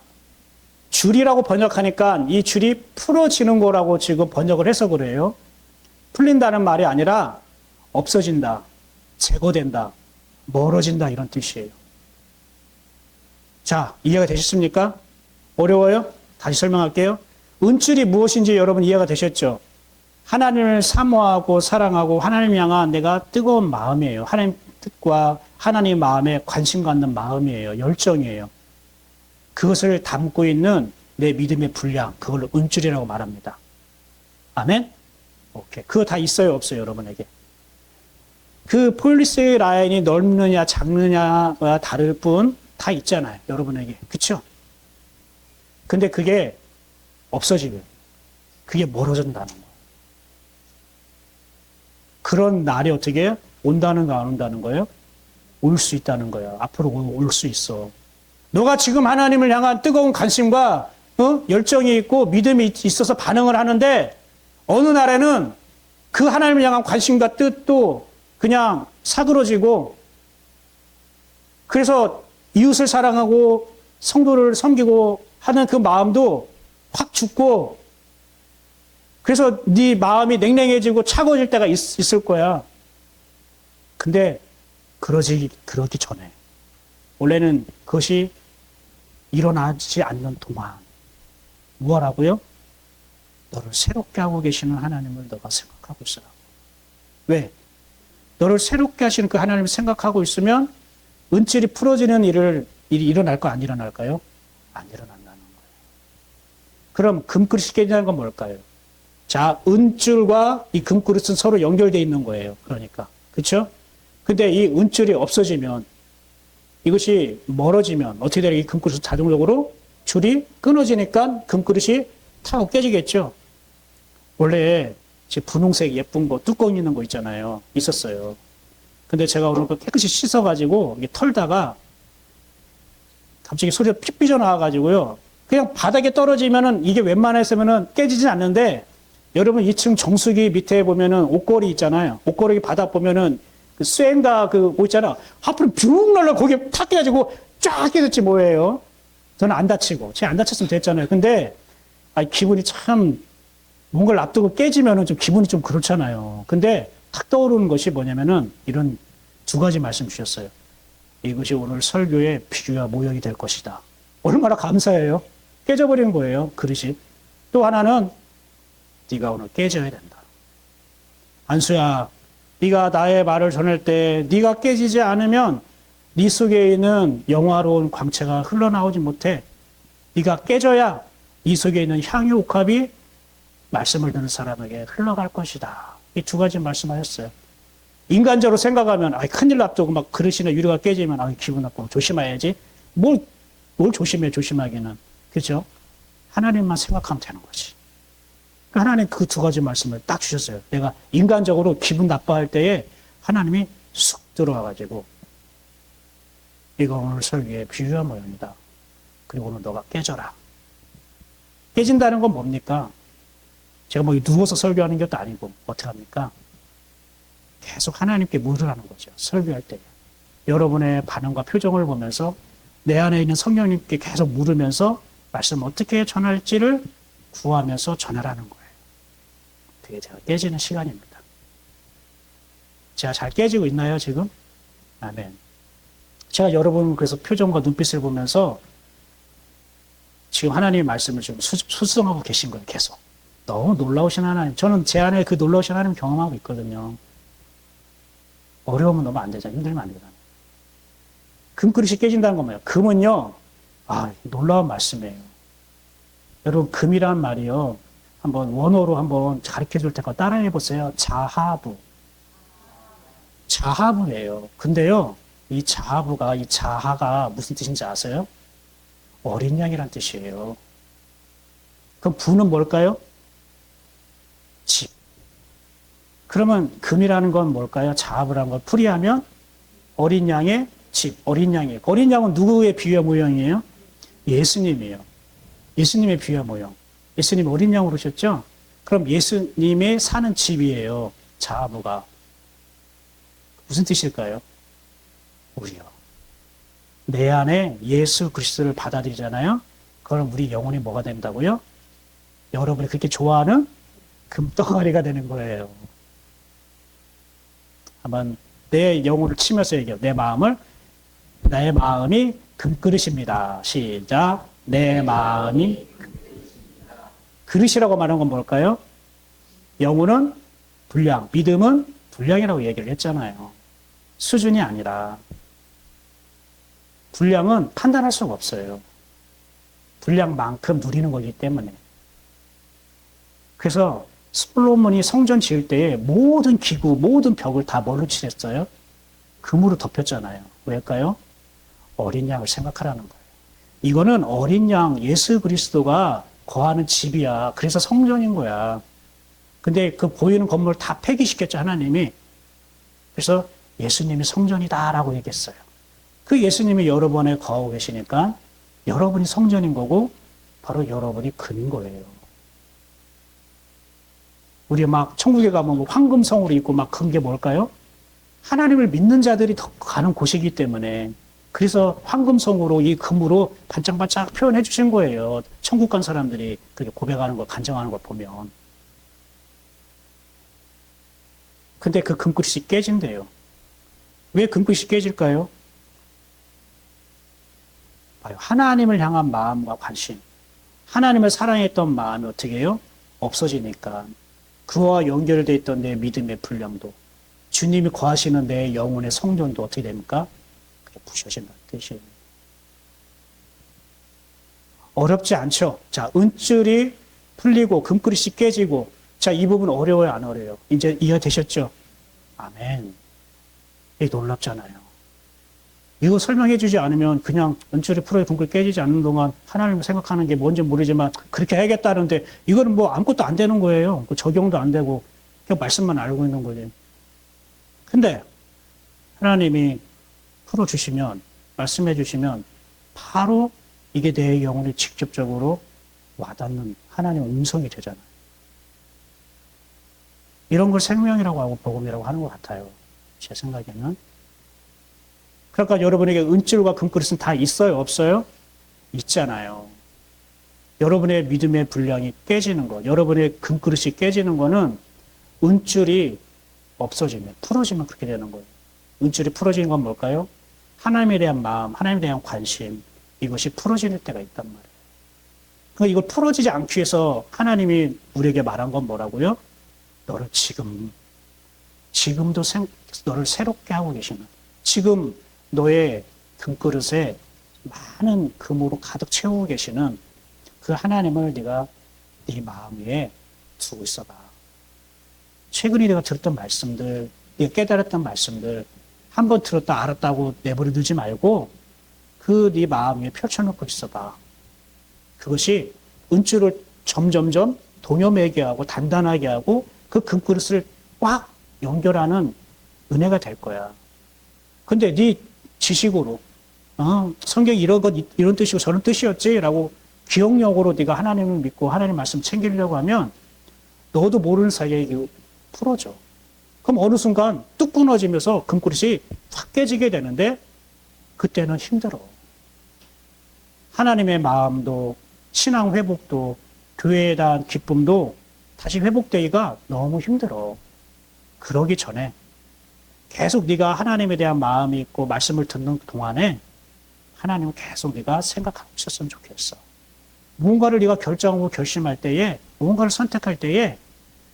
줄이라고 번역하니까 이 줄이 풀어지는 거라고 지금 번역을 해서 그래요. 풀린다는 말이 아니라 없어진다, 제거된다, 멀어진다 이런 뜻이에요. 자, 이해가 되셨습니까? 어려워요? 다시 설명할게요. 은줄이 무엇인지 여러분 이해가 되셨죠? 하나님을 사모하고 사랑하고 하나님 향한 내가 뜨거운 마음이에요. 하나님 뜻과 하나님 마음에 관심 갖는 마음이에요. 열정이에요. 그것을 담고 있는 내 믿음의 분량, 그걸로 은줄이라고 말합니다. 아멘? 오케이. 그거 다 있어요, 없어요, 여러분에게? 그 폴리스 라인이 넓느냐, 작느냐가 다를 뿐, 다 있잖아요. 여러분에게. 그쵸? 근데 그게 없어지면 그게 멀어진다는 거예요. 그런 날이 어떻게 온다는 거 안 온다는 거예요? 올 수 있다는 거예요. 앞으로 올 수 있어. 너가 지금 하나님을 향한 뜨거운 관심과 열정이 있고 믿음이 있어서 반응을 하는데 어느 날에는 그 하나님을 향한 관심과 뜻도 그냥 사그러지고 그래서 이웃을 사랑하고 성도를 섬기고 하는 그 마음도 확 죽고 그래서 네 마음이 냉랭해지고 차가워질 때가 있을 거야. 근데 그러기 전에 원래는 그것이 일어나지 않는 동안 뭐하라고요? 너를 새롭게 하고 계시는 하나님을 너가 생각하고 있으라고. 왜? 너를 새롭게 하시는 그 하나님을 생각하고 있으면 은질이 풀어지는 일이 일어날까 안 일어날까요? 안 일어난다는 거예요. 그럼 금그릇이 깨진다는 건 뭘까요? 자, 은줄과 이 금그릇은 서로 연결되어 있는 거예요. 그러니까. 그렇죠? 근데 이 은줄이 없어지면 이것이 멀어지면 어떻게 되냐? 이 금그릇은 자동적으로 줄이 끊어지니까 금그릇이 타고 깨지겠죠. 원래 분홍색 예쁜 거 뚜껑 있는 거 있잖아요. 있었어요. 근데 제가 오늘 깨끗이 씻어가지고 털다가 갑자기 소리가 픽 삐져나와가지고요. 그냥 바닥에 떨어지면은 이게 웬만해서면은 깨지진 않는데 여러분 2층 정수기 밑에 보면은 옷걸이 있잖아요. 옷걸이 바닥 보면은 그 쇠인가 뭐 있잖아. 하프로 뷰 날라 거기에 탁 깨가지고 쫙 깨졌지 뭐예요. 저는 안 다치고. 제가 안 다쳤으면 됐잖아요. 근데 기분이 참 뭔가를 앞두고 깨지면은 좀 기분이 좀 그렇잖아요. 근데 탁 떠오르는 것이 뭐냐면은 이런 두 가지 말씀 주셨어요. 이것이 오늘 설교의 비유와 모형이 될 것이다. 얼마나 감사해요. 깨져버리는 거예요. 그릇이. 또 하나는 네가 오늘 깨져야 된다. 안수야, 네가 나의 말을 전할 때 네가 깨지지 않으면 네 속에 있는 영화로운 광채가 흘러나오지 못해. 네가 깨져야 네 속에 있는 향유 옥합이 말씀을 듣는 사람에게 흘러갈 것이다. 이 두 가지 말씀하셨어요. 인간적으로 생각하면 큰일 앞두고 막 그릇이나 유리가 깨지면 기분 나쁘고 조심해야지. 뭘 조심해 조심하기는. 그렇죠? 하나님만 생각하면 되는 거지. 하나님 그 두 가지 말씀을 딱 주셨어요. 내가 인간적으로 기분 나빠할 때에 하나님이 쑥 들어와가지고 이거 오늘 설교의 비유와 모형이다. 그리고 오늘 너가 깨져라. 깨진다는 건 뭡니까? 제가 누워서 설교하는 것도 아니고 어떻게 합니까? 계속 하나님께 물으라는 거죠. 설교할 때. 여러분의 반응과 표정을 보면서 내 안에 있는 성령님께 계속 물으면서 말씀 어떻게 전할지를 구하면서 전하라는 거예요. 그게 제가 깨지는 시간입니다. 제가 잘 깨지고 있나요, 지금? 아멘. 제가 여러분 그래서 표정과 눈빛을 보면서 지금 하나님의 말씀을 지금 수정하고 계신 거예요, 계속. 너무 놀라우신 하나님. 저는 제 안에 그 놀라우신 하나님 경험하고 있거든요. 어려우면 너무 안 되잖아요. 힘들면 안 되잖아요. 금그릇이 깨진다는 건 뭐예요? 금은요, 놀라운 말씀이에요. 여러분, 금이란 말이요. 한번 원어로 한번 가르쳐 줄 테니까 따라해 보세요. 자하부. 자하부예요. 근데요, 이 자하가 무슨 뜻인지 아세요? 어린 양이란 뜻이에요. 그럼 부는 뭘까요? 집. 그러면 금이라는 건 뭘까요? 자하부라는 걸 풀이하면 어린 양의 집, 어린 양이에요. 어린 양은 누구의 비유와 모형이에요? 예수님이에요. 예수님의 비유와 모형. 예수님 어린 양으로 오셨죠? 그럼 예수님의 사는 집이에요. 자하부가. 무슨 뜻일까요? 우리요. 내 안에 예수 그리스도를 받아들이잖아요. 그럼 우리 영혼이 뭐가 된다고요? 여러분이 그렇게 좋아하는 금덩어리가 되는 거예요. 한번 내 영혼을 치면서 얘기해요. 나의 마음이 금그릇입니다. 시작. 내 마음이 그릇이라고 말하는 건 뭘까요? 영혼은 분량, 믿음은 분량이라고 얘기를 했잖아요. 수준이 아니라. 분량은 판단할 수가 없어요. 분량만큼 누리는 거기 때문에. 그래서 솔로몬이 성전 지을 때에 모든 기구, 모든 벽을 다 뭘로 칠했어요? 금으로 덮였잖아요. 왜일까요? 어린 양을 생각하라는 거예요. 이거는 어린 양 예수 그리스도가 거하는 집이야. 그래서 성전인 거야. 근데 그 보이는 건물 다 폐기시켰죠, 하나님이. 그래서 예수님이 성전이다라고 얘기했어요. 그 예수님이 여러분에 거하고 계시니까 여러분이 성전인 거고 바로 여러분이 금인 거예요. 우리 막 천국에 가면 뭐 황금성으로 있고 막 큰 게 뭘까요? 하나님을 믿는 자들이 더 가는 곳이기 때문에 그래서 황금성으로 이 금으로 반짝반짝 표현해 주신 거예요. 천국 간 사람들이 그렇게 고백하는 걸, 간증하는 걸 보면. 근데 그 금그릇이 깨진대요. 왜 금그릇이 깨질까요? 하나님을 향한 마음과 관심, 하나님을 사랑했던 마음이 어떻게 해요? 없어지니까 그와 연결되어 있던 내 믿음의 분량도, 주님이 거하시는 내 영혼의 성전도 어떻게 됩니까? 부셔진다는 뜻이에요. 어렵지 않죠? 자, 은줄이 풀리고 금그릇이 깨지고, 자, 이 부분 어려워요, 안 어려워요? 이제 이해되셨죠? 아멘. 이게 놀랍잖아요. 이거 설명해 주지 않으면 그냥 은줄이 풀어야 금그릇 깨지지 않는 동안 하나님을 생각하는 게 뭔지 모르지만 그렇게 해야겠다는데 이거는 뭐 아무것도 안 되는 거예요. 적용도 안 되고 그냥 말씀만 알고 있는 거지. 근데 하나님이 풀어주시면, 말씀해 주시면 바로 이게 내 영혼에 직접적으로 와닿는 하나님의 음성이 되잖아요. 이런 걸 생명이라고 하고 복음이라고 하는 것 같아요. 제 생각에는. 그러니까 여러분에게 은줄과 금그릇은 다 있어요? 없어요? 있잖아요. 여러분의 믿음의 분량이 깨지는 거, 여러분의 금그릇이 깨지는 거는 은줄이 없어지면, 풀어지면 그렇게 되는 거예요. 은줄이 풀어지는 건 뭘까요? 하나님에 대한 마음, 하나님에 대한 관심, 이것이 풀어지는 때가 있단 말이에요. 그러니까 이걸 풀어지지 않기 위해서 하나님이 우리에게 말한 건 뭐라고요? 너를 지금도 너를 새롭게 하고 계시는, 지금 너의 금그릇에 많은 금으로 가득 채우고 계시는 그 하나님을 네가 네 마음 위에 두고 있어봐. 최근에 내가 들었던 말씀들, 네가 깨달았던 말씀들, 한번 들었다 알았다고 내버려 두지 말고 그 네 마음 위에 펼쳐놓고 있어봐. 그것이 은줄을 점점점 동여매게 하고 단단하게 하고 그 금그릇을 꽉 연결하는 은혜가 될 거야. 근데 네 지식으로 성경이 이런 뜻이고 저런 뜻이었지라고 기억력으로 네가 하나님을 믿고 하나님 말씀 챙기려고 하면 너도 모르는 사이에 풀어져. 그럼 어느 순간 뚝 끊어지면서 금그릇이 확 깨지게 되는데 그때는 힘들어. 하나님의 마음도 신앙 회복도 교회에 대한 기쁨도 다시 회복되기가 너무 힘들어. 그러기 전에 계속 네가 하나님에 대한 마음이 있고 말씀을 듣는 동안에 하나님을 계속 네가 생각하고 있었으면 좋겠어. 무언가를 네가 결정하고 결심할 때에, 무언가를 선택할 때에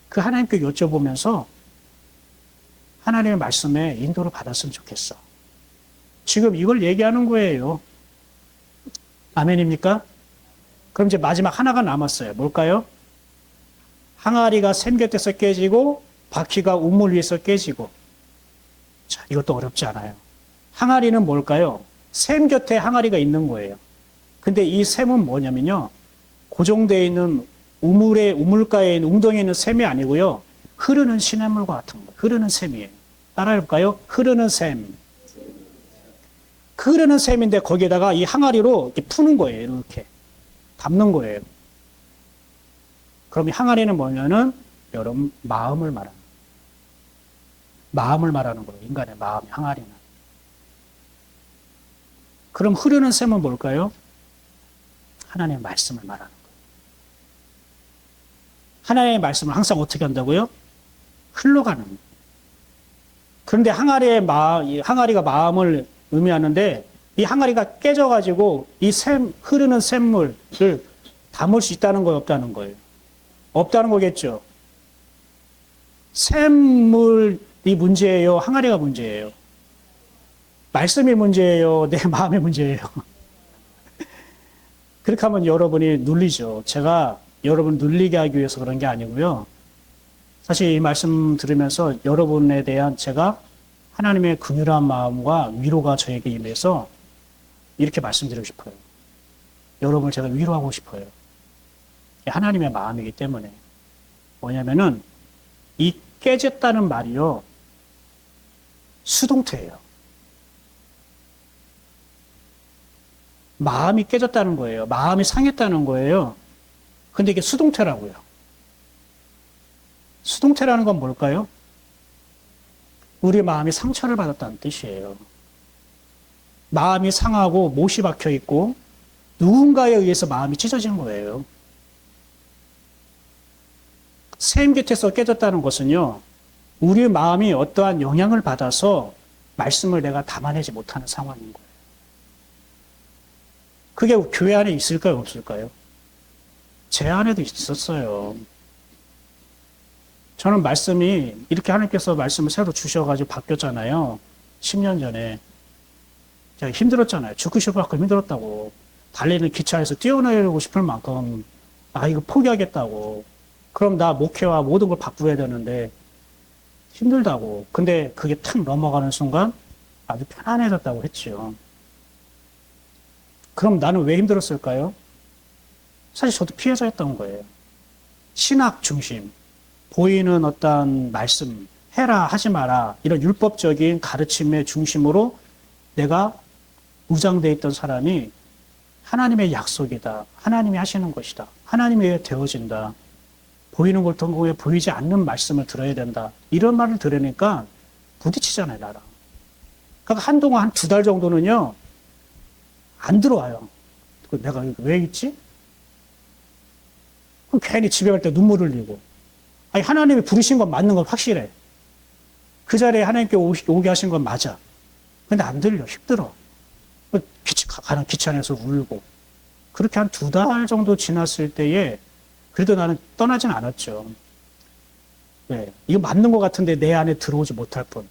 그 하나님께 여쭤보면서 하나님의 말씀에 인도를 받았으면 좋겠어. 지금 이걸 얘기하는 거예요. 아멘입니까? 그럼 이제 마지막 하나가 남았어요. 뭘까요? 항아리가 샘 곁에서 깨지고 바퀴가 우물 위에서 깨지고. 자, 이것도 어렵지 않아요. 항아리는 뭘까요? 샘 곁에 항아리가 있는 거예요. 근데 이 샘은 뭐냐면요, 고정되어 있는 우물가에 있는 웅덩이에 있는 샘이 아니고요, 흐르는 시냇물과 같은 거예요. 흐르는 샘이에요. 따라해볼까요? 흐르는 샘. 흐르는 샘인데 거기에다가 이 항아리로 이렇게 푸는 거예요. 이렇게 담는 거예요. 그럼 이 항아리는 뭐냐면 여러분 마음을 말하는 거예요. 마음을 말하는 거예요. 인간의 마음이 항아리는. 그럼 흐르는 샘은 뭘까요? 하나님의 말씀을 말하는 거예요. 하나님의 말씀을 항상 어떻게 한다고요? 흘러가는 거예요. 그런데 항아리가 마음을 의미하는데 이 항아리가 깨져가지고 이 흐르는 샘물을 담을 수 있다는 거예요, 없다는 거예요? 없다는 거겠죠. 샘물이 문제예요, 항아리가 문제예요? 말씀이 문제예요, 내 마음이 문제예요? 그렇게 하면 여러분이 눌리죠. 제가 여러분 눌리게 하기 위해서 그런 게 아니고요. 사실 이 말씀 들으면서 여러분에 대한 제가 하나님의 긍휼한 마음과 위로가 저에게 임해서 이렇게 말씀드리고 싶어요. 여러분을 제가 위로하고 싶어요. 하나님의 마음이기 때문에. 뭐냐면은 이 깨졌다는 말이요. 수동태예요. 마음이 깨졌다는 거예요. 마음이 상했다는 거예요. 근데 이게 수동태라고요. 수동태라는 건 뭘까요? 우리 마음이 상처를 받았다는 뜻이에요. 마음이 상하고 못이 박혀 있고 누군가에 의해서 마음이 찢어진 거예요. 샘 곁에서 깨졌다는 것은요, 우리 마음이 어떠한 영향을 받아서 말씀을 내가 담아내지 못하는 상황인 거예요. 그게 교회 안에 있을까요, 없을까요? 제 안에도 있었어요. 저는 말씀이, 이렇게 하나님께서 말씀을 새로 주셔가지고 바뀌었잖아요. 10년 전에. 제가 힘들었잖아요. 죽고 싶을 만큼 힘들었다고. 달리는 기차에서 뛰어내리고 싶을 만큼, 이거 포기하겠다고. 그럼 나 목회와 모든 걸 바꾸어야 되는데, 힘들다고. 근데 그게 탁 넘어가는 순간 아주 편안해졌다고 했죠. 그럼 나는 왜 힘들었을까요? 사실 저도 피해자였던 거예요. 신학 중심, 보이는 어떤 말씀, 해라, 하지 마라, 이런 율법적인 가르침의 중심으로 내가 무장되어 있던 사람이 하나님의 약속이다, 하나님이 하시는 것이다, 하나님에 의해 되어진다, 보이는 걸 통해 보이지 않는 말씀을 들어야 된다, 이런 말을 들으니까 부딪히잖아요, 나랑. 그러니까 한동안 한 2달 정도는요, 안 들어와요. 내가 왜 있지? 그럼 괜히 집에 갈 때 눈물 흘리고. 아니, 하나님이 부르신 건 맞는 건 확실해. 그 자리에 하나님께 오게 하신 건 맞아. 근데 안 들려. 힘들어. 가는 기차 안에서 울고. 그렇게 한 2달 정도 지났을 때에 그래도 나는 떠나진 않았죠. 네, 이거 맞는 것 같은데 내 안에 들어오지 못할 뿐.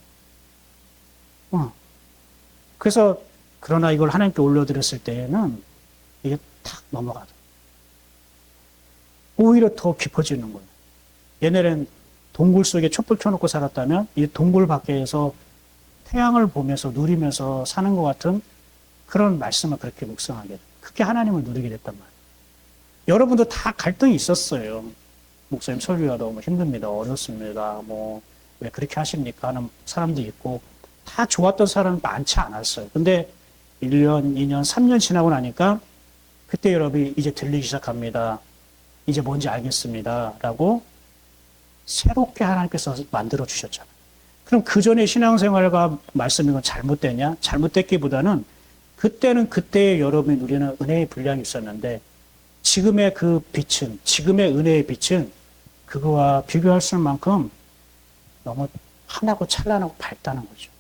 그래서 그러나 이걸 하나님께 올려드렸을 때에는 이게 탁 넘어가죠. 오히려 더 깊어지는 거예요. 옛날엔 동굴 속에 촛불 켜놓고 살았다면 이 동굴 밖에서 태양을 보면서 누리면서 사는 것 같은 그런 말씀을 그렇게 묵상하게 돼요. 그게 하나님을 누리게 됐단 말이에요. 여러분도 다 갈등이 있었어요. 목사님 설교가 너무 힘듭니다. 어렵습니다. 왜 그렇게 하십니까? 하는 사람도 있고 다 좋았던 사람은 많지 않았어요. 근데 1년, 2년, 3년 지나고 나니까 그때 여러분이 이제 들리기 시작합니다. 이제 뭔지 알겠습니다. 라고 새롭게 하나님께서 만들어 주셨잖아요. 그럼 그 전에 신앙생활과 말씀이 건 잘못되냐? 잘못됐기보다는 그때는 그때의 여러분이 누리는 은혜의 분량이 있었는데 지금의 그 빛은, 지금의 은혜의 빛은 그거와 비교할 수 없을 만큼 너무 환하고 찬란하고 밝다는 거죠.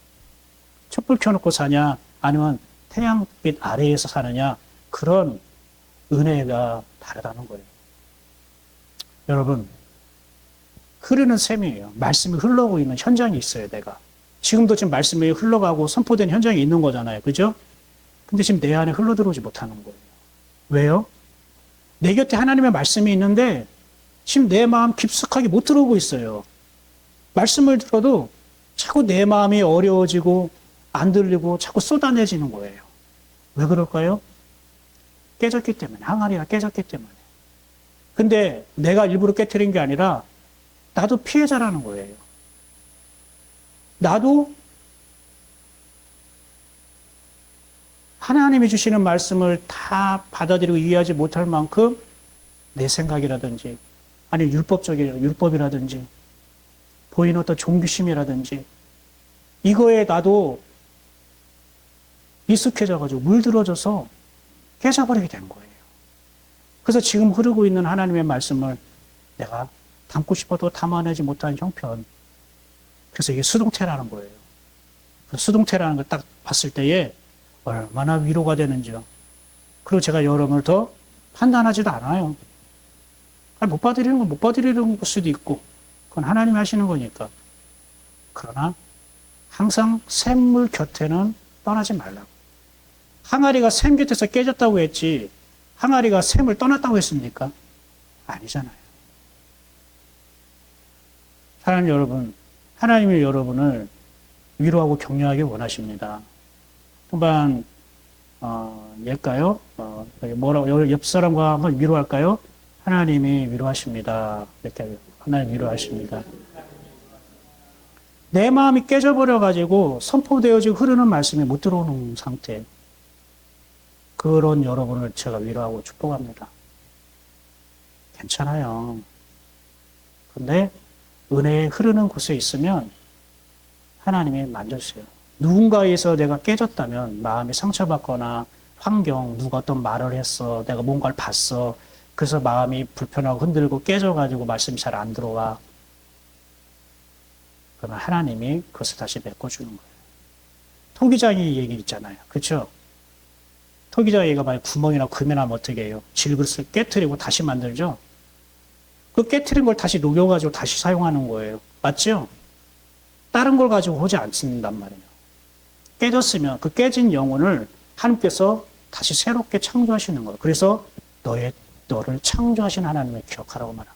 촛불 켜놓고 사냐? 아니면 태양빛 아래에서 사느냐? 그런 은혜가 다르다는 거예요. 여러분, 흐르는 셈이에요. 말씀이 흘러가고 있는 현장이 있어요, 내가. 지금도 지금 말씀이 흘러가고 선포된 현장이 있는 거잖아요. 그죠? 근데 지금 내 안에 흘러들어오지 못하는 거예요. 왜요? 내 곁에 하나님의 말씀이 있는데 지금 내 마음 깊숙하게 못 들어오고 있어요. 말씀을 들어도 자꾸 내 마음이 어려워지고 안 들리고 자꾸 쏟아내지는 거예요. 왜 그럴까요? 깨졌기 때문에, 항아리가 깨졌기 때문에. 근데 내가 일부러 깨트린 게 아니라 나도 피해자라는 거예요. 나도 하나님이 주시는 말씀을 다 받아들이고 이해하지 못할 만큼 내 생각이라든지 아니면 율법이라든지 보이는 어떤 종교심이라든지 이거에 나도 익숙해져가지고 물들어져서 깨져버리게 된 거예요. 그래서 지금 흐르고 있는 하나님의 말씀을 내가 담고 싶어도 담아내지 못하는 형편. 그래서 이게 수동태라는 거예요. 그 수동태라는 걸 딱 봤을 때에 얼마나 위로가 되는지요. 그리고 제가 여러분을 더 판단하지도 않아요. 못 받아들이는 건 못 받아들이는 걸 수도 있고 그건 하나님이 하시는 거니까. 그러나 항상 샘물 곁에는 떠나지 말라고. 항아리가 샘 곁에서 깨졌다고 했지 항아리가 샘을 떠났다고 했습니까? 아니잖아요. 사랑하는 여러분, 하나님이 여러분을 위로하고 격려하기 원하십니다. 또한 얘일까요? 뭐라고, 옆 사람과 한번 위로할까요? 하나님이 위로하십니다. 이렇게 하나님 위로하십니다. 내 마음이 깨져버려가지고 선포되어지고 흐르는 말씀이 못 들어오는 상태. 그런 여러분을 제가 위로하고 축복합니다. 괜찮아요. 근데 은혜의 흐르는 곳에 있으면 하나님이 만져주세요. 누군가에서 내가 깨졌다면 마음이 상처받거나 환경, 누가 어떤 말을 했어, 내가 뭔가를 봤어. 그래서 마음이 불편하고 흔들고 깨져가지고 말씀이 잘 안 들어와. 그러면 하나님이 그것을 다시 메꿔주는 거예요. 토기장이 얘기 있잖아요. 그렇죠? 토기장이가 만약 구멍이나 금이 나면 어떻게 해요? 질그릇을 깨트리고 다시 만들죠? 그 깨트린 걸 다시 녹여가지고 다시 사용하는 거예요. 맞죠? 다른 걸 가지고 하지 않는단 말이에요. 깨졌으면 그 깨진 영혼을 하나님께서 다시 새롭게 창조하시는 거예요. 그래서 너를 창조하신 하나님을 기억하라고 말합니다.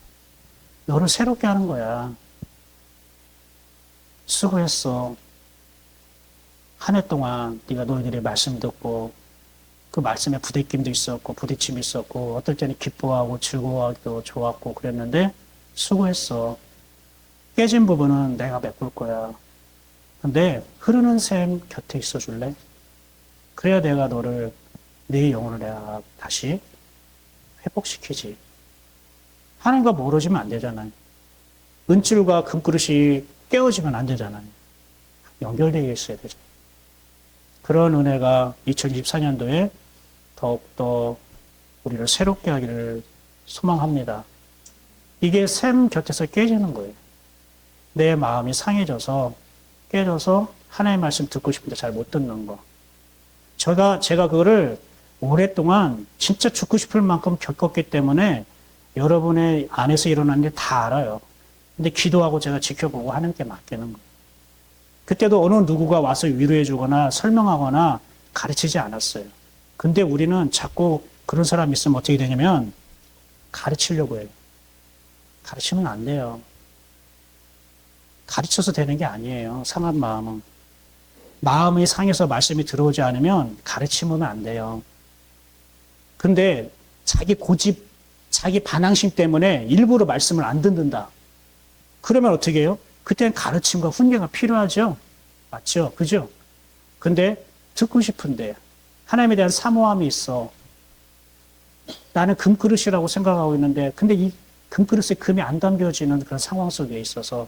너를 새롭게 하는 거야. 수고했어. 한 해 동안 네가 너희들의 말씀 듣고 그 말씀에 부대낌도 있었고 부딪힘이 있었고 어떨 때는 기뻐하고 즐거워하기도 좋았고 그랬는데 수고했어. 깨진 부분은 내가 메꿀 거야. 근데 흐르는 샘 곁에 있어 줄래? 그래야 내가 너를 네 영혼을 내가 다시 회복시키지. 하나님과 멀어지면 안 되잖아요. 은줄과 금그릇이 깨어지면 안 되잖아요. 연결되어 있어야 되잖아요. 그런 은혜가 2024년도에 더욱더 우리를 새롭게 하기를 소망합니다. 이게 샘 곁에서 깨지는 거예요. 내 마음이 상해져서 깨져서 하나님의 말씀 듣고 싶은데 잘 못 듣는 거. 제가 그거를 오랫동안 진짜 죽고 싶을 만큼 겪었기 때문에 여러분의 안에서 일어나는 게 다 알아요. 근데 기도하고 제가 지켜보고 하나님께 맡기는 거예요. 그때도 어느 누구가 와서 위로해 주거나 설명하거나 가르치지 않았어요. 근데 우리는 자꾸 그런 사람이 있으면 어떻게 되냐면 가르치려고 해요. 가르치면 안 돼요. 가르쳐서 되는 게 아니에요. 상한 마음은. 마음이 상해서 말씀이 들어오지 않으면 가르치면 안 돼요. 근데 자기 고집, 자기 반항심 때문에 일부러 말씀을 안 듣는다. 그러면 어떻게 해요? 그때는 가르침과 훈계가 필요하죠. 맞죠? 그죠? 근데 듣고 싶은데 하나님에 대한 사모함이 있어. 나는 금그릇이라고 생각하고 있는데 근데 이 금그릇에 금이 안 담겨지는 그런 상황 속에 있어서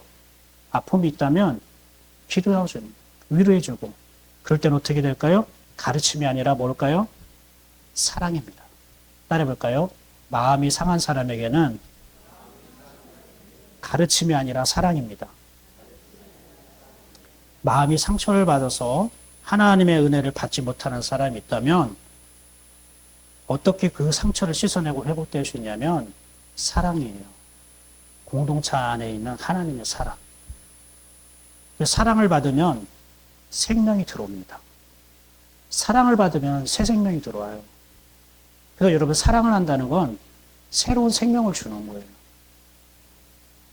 아픔이 있다면 기도해주고 위로해주고 그럴 때는 어떻게 될까요? 가르침이 아니라 뭘까요? 사랑입니다. 따라해볼까요? 마음이 상한 사람에게는 가르침이 아니라 사랑입니다. 마음이 상처를 받아서 하나님의 은혜를 받지 못하는 사람이 있다면 어떻게 그 상처를 씻어내고 회복될 수 있냐면 사랑이에요. 공동체 안에 있는 하나님의 사랑. 사랑을 받으면 생명이 들어옵니다. 사랑을 받으면 새 생명이 들어와요. 그래서 여러분 사랑을 한다는 건 새로운 생명을 주는 거예요.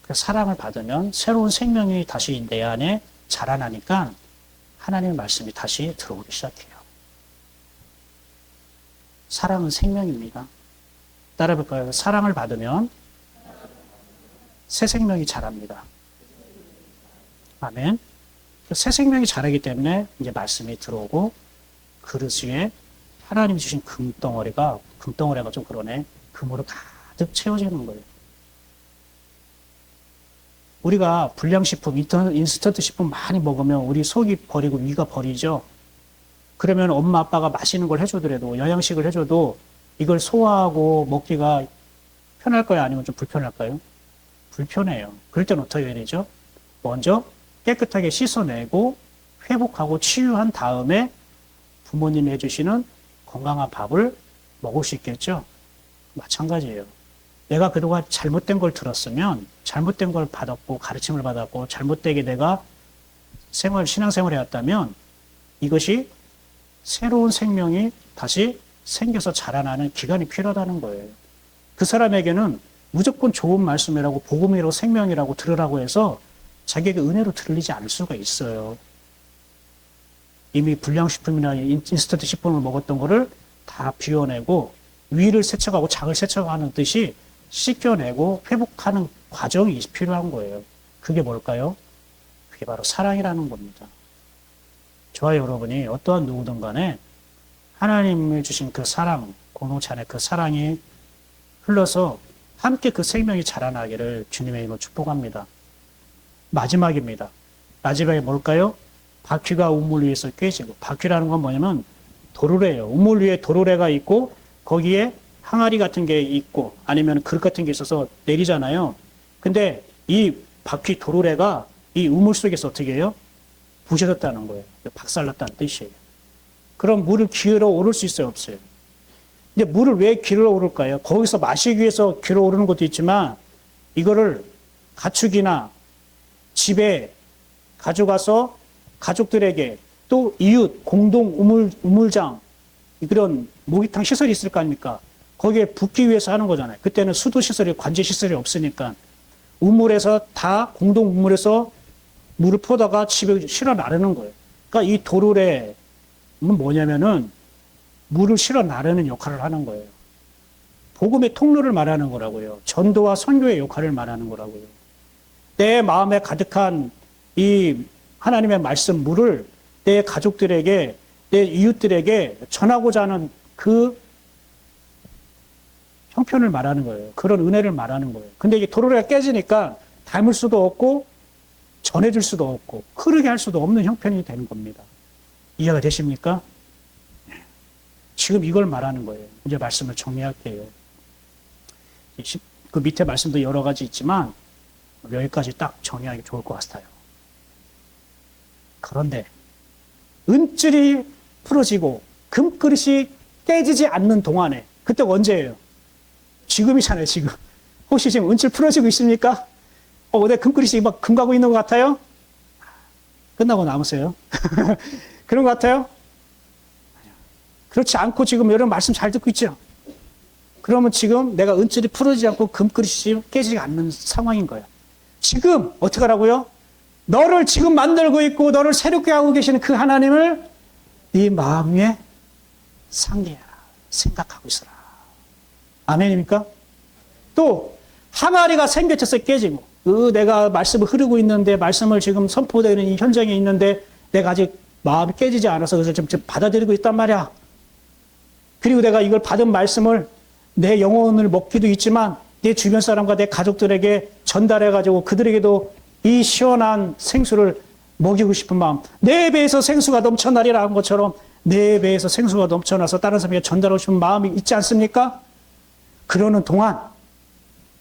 그래서 사랑을 받으면 새로운 생명이 다시 내 안에 자라나니까 하나님의 말씀이 다시 들어오기 시작해요. 사랑은 생명입니다. 따라해볼까요? 사랑을 받으면 새 생명이 자랍니다. 아멘. 새 생명이 자라기 때문에 이제 말씀이 들어오고 그릇 위에 하나님이 주신 금덩어리가 좀 그러네. 금으로 가득 채워지는 거예요. 우리가 불량식품, 인스턴트 식품 많이 먹으면 우리 속이 버리고 위가 버리죠. 그러면 엄마 아빠가 맛있는 걸 해주더라도 영양식을 해줘도 이걸 소화하고 먹기가 편할까요? 아니면 좀 불편할까요? 불편해요. 그럴 때는 어떻게 해야 되죠? 먼저 깨끗하게 씻어내고 회복하고 치유한 다음에 부모님이 해주시는 건강한 밥을 먹을 수 있겠죠? 마찬가지예요. 내가 그동안 잘못된 걸 들었으면 잘못된 걸 받았고 가르침을 받았고 잘못되게 내가 신앙생활을 해왔다면 이것이 새로운 생명이 다시 생겨서 자라나는 기간이 필요하다는 거예요. 그 사람에게는 무조건 좋은 말씀이라고 복음이라고 생명이라고 들으라고 해서 자기에게 은혜로 들리지 않을 수가 있어요. 이미 불량식품이나 인스턴트 식품을 먹었던 거를 다 비워내고 위를 세척하고 장을 세척하는 듯이 씻겨내고 회복하는 과정이 필요한 거예요. 그게 뭘까요? 그게 바로 사랑이라는 겁니다. 저와 여러분이 어떠한 누구든 간에 하나님이 주신 그 사랑, 공동체 안에 그 사랑이 흘러서 함께 그 생명이 자라나기를 주님의 이름으로 축복합니다. 마지막입니다. 마지막에 뭘까요? 바퀴가 우물 위에서 꿰지고, 바퀴라는 건 뭐냐면 도르래예요. 우물 위에 도르래가 있고 거기에 항아리 같은 게 있고 아니면 그릇 같은 게 있어서 내리잖아요. 근데 이 바퀴 도르래가 이 우물 속에서 어떻게 해요? 부셔졌다는 거예요. 박살났다는 뜻이에요. 그럼 물을 기울어 오를 수 있어요? 없어요? 근데 물을 왜 기울어 오를까요? 거기서 마시기 위해서 기울어 오르는 것도 있지만 이거를 가축이나 집에 가져가서 가족들에게 또 이웃, 공동 우물장, 그런 목욕탕 시설이 있을 거 아닙니까? 거기에 붓기 위해서 하는 거잖아요. 그때는 수도 시설이, 관제 시설이 없으니까 우물에서 다 공동 우물에서 물을 퍼다가 집에 실어 나르는 거예요. 그러니까 이 도르래는 뭐냐면은 물을 실어 나르는 역할을 하는 거예요. 복음의 통로를 말하는 거라고요. 전도와 선교의 역할을 말하는 거라고요. 내 마음에 가득한 이 하나님의 말씀 물을 내 가족들에게, 내 이웃들에게 전하고자 하는 그 형편을 말하는 거예요. 그런 은혜를 말하는 거예요. 근데 이게 도로가 깨지니까 담을 수도 없고 전해줄 수도 없고 흐르게 할 수도 없는 형편이 되는 겁니다. 이해가 되십니까? 지금 이걸 말하는 거예요. 이제 말씀을 정리할게요. 그 밑에 말씀도 여러 가지 있지만 여기까지 딱 정리하기 좋을 것 같아요. 그런데 은줄이 풀어지고 금그릇이 깨지지 않는 동안에, 그때 언제예요? 지금이잖아요, 지금. 혹시 지금 은줄 풀어지고 있습니까? 내 금그릇이 막 금 가고 있는 것 같아요? 끝나고 남으세요? 그런 것 같아요? 그렇지 않고 지금 여러분 말씀 잘 듣고 있죠? 그러면 지금 내가 은줄이 풀어지지 않고 금그릇이 깨지지 않는 상황인 거예요. 지금 어떻게 하라고요? 너를 지금 만들고 있고 너를 새롭게 하고 계시는 그 하나님을 네 마음 위에 상기해라. 생각하고 있어라. 아멘입니까? 또 항아리가 생겨쳐서 깨지고 내가 말씀을 흐르고 있는데 말씀을 지금 선포되는 이 현장에 있는데 내가 아직 마음이 깨지지 않아서 그래서 좀 받아들이고 있단 말이야. 그리고 내가 이걸 받은 말씀을 내 영혼을 먹기도 있지만 내 주변 사람과 내 가족들에게 전달해가지고 그들에게도 이 시원한 생수를 먹이고 싶은 마음, 내 배에서 생수가 넘쳐나리라 한 것처럼 내 배에서 생수가 넘쳐나서 다른 사람에게 전달하고 싶은 마음이 있지 않습니까? 그러는 동안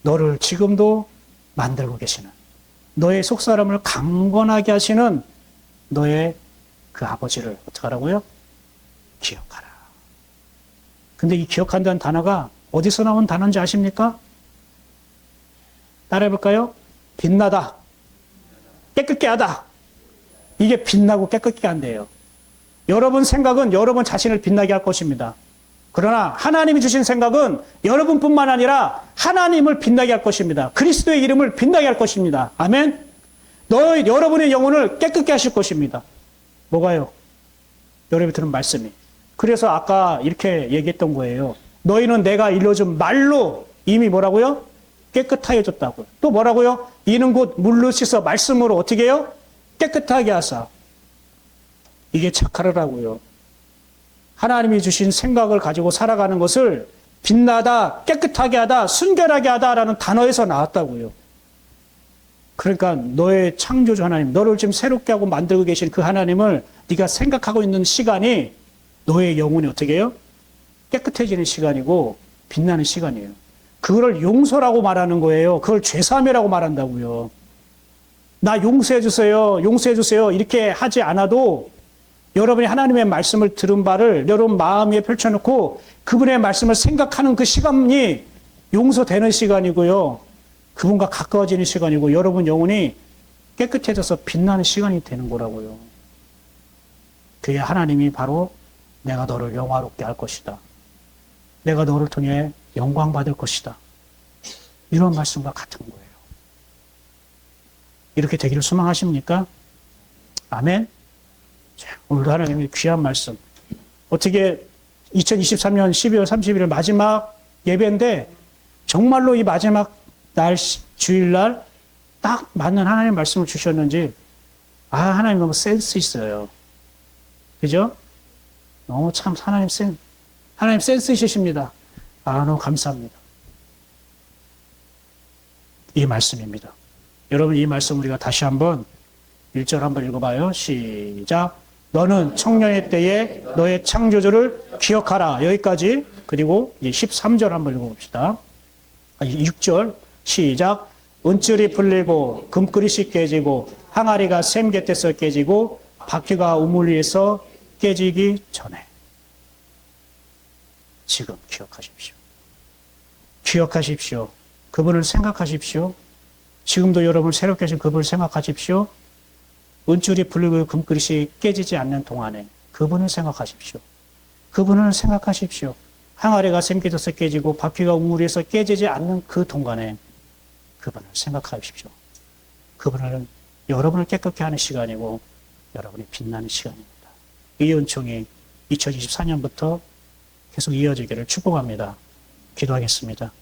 너를 지금도 만들고 계시는, 너의 속사람을 강건하게 하시는 너의 그 아버지를 어떻게 하라고요? 기억하라. 근데 이 기억한다는 단어가 어디서 나온 단어인지 아십니까? 따라해볼까요? 빛나다, 깨끗게 하다. 이게 빛나고 깨끗게 한대요. 여러분 생각은 여러분 자신을 빛나게 할 것입니다. 그러나 하나님이 주신 생각은 여러분뿐만 아니라 하나님을 빛나게 할 것입니다. 그리스도의 이름을 빛나게 할 것입니다. 아멘? 여러분의 영혼을 깨끗게 하실 것입니다. 뭐가요? 여러분이 들은 말씀이. 그래서 아까 이렇게 얘기했던 거예요. 너희는 내가 일러준 말로 이미 뭐라고요? 깨끗하여졌다고요. 또 뭐라고요? 이는 곧 물로 씻어 말씀으로 어떻게 해요? 깨끗하게 하사. 이게 착하라고요. 하나님이 주신 생각을 가지고 살아가는 것을 빛나다, 깨끗하게 하다, 순결하게 하다라는 단어에서 나왔다고요. 그러니까 너의 창조주 하나님, 너를 지금 새롭게 하고 만들고 계신 그 하나님을 네가 생각하고 있는 시간이 너의 영혼이 어떻게 해요? 깨끗해지는 시간이고 빛나는 시간이에요. 그걸 용서라고 말하는 거예요. 그걸 죄사함이라고 말한다고요. 나 용서해 주세요. 용서해 주세요. 이렇게 하지 않아도 여러분이 하나님의 말씀을 들은 바를 여러분 마음 위에 펼쳐놓고 그분의 말씀을 생각하는 그 시간이 용서되는 시간이고요. 그분과 가까워지는 시간이고 여러분 영혼이 깨끗해져서 빛나는 시간이 되는 거라고요. 그게 하나님이 바로 내가 너를 영화롭게 할 것이다. 내가 너를 통해 영광 받을 것이다. 이런 말씀과 같은 거예요. 이렇게 되기를 소망하십니까? 아멘. 오늘도 하나님의 귀한 말씀. 어떻게 2023년 12월 31일 마지막 예배인데 정말로 이 마지막 날 주일날 딱 맞는 하나님 말씀을 주셨는지 하나님 너무 센스 있어요. 그죠? 너무 참 하나님 센스 있으십니다. 너무 감사합니다. 이 말씀입니다. 여러분 이 말씀 우리가 다시 한번 1절 한번 읽어봐요. 시작. 너는 청년의 때에 너의 창조주를 기억하라. 여기까지. 그리고 이제 13절 한번 읽어봅시다. 6절 시작. 은줄이 풀리고 금그릇이 깨지고 항아리가 샘 곁에서 깨지고 바퀴가 우물 위에서 깨지기 전에 지금 기억하십시오. 기억하십시오. 그분을 생각하십시오. 지금도 여러분 새롭게 하신 그분을 생각하십시오. 은줄이 풀리고 금그릇이 깨지지 않는 동안에 그분을 생각하십시오. 그분을 생각하십시오. 항아리가 샘 곁에서 깨지고 바퀴가 우물 위에서 깨지지 않는 그 동안에 그분을 생각하십시오. 그분은 여러분을 깨끗게 하는 시간이고 여러분이 빛나는 시간입니다. 이 은총이 2024년부터 계속 이어지기를 축복합니다. 기도하겠습니다.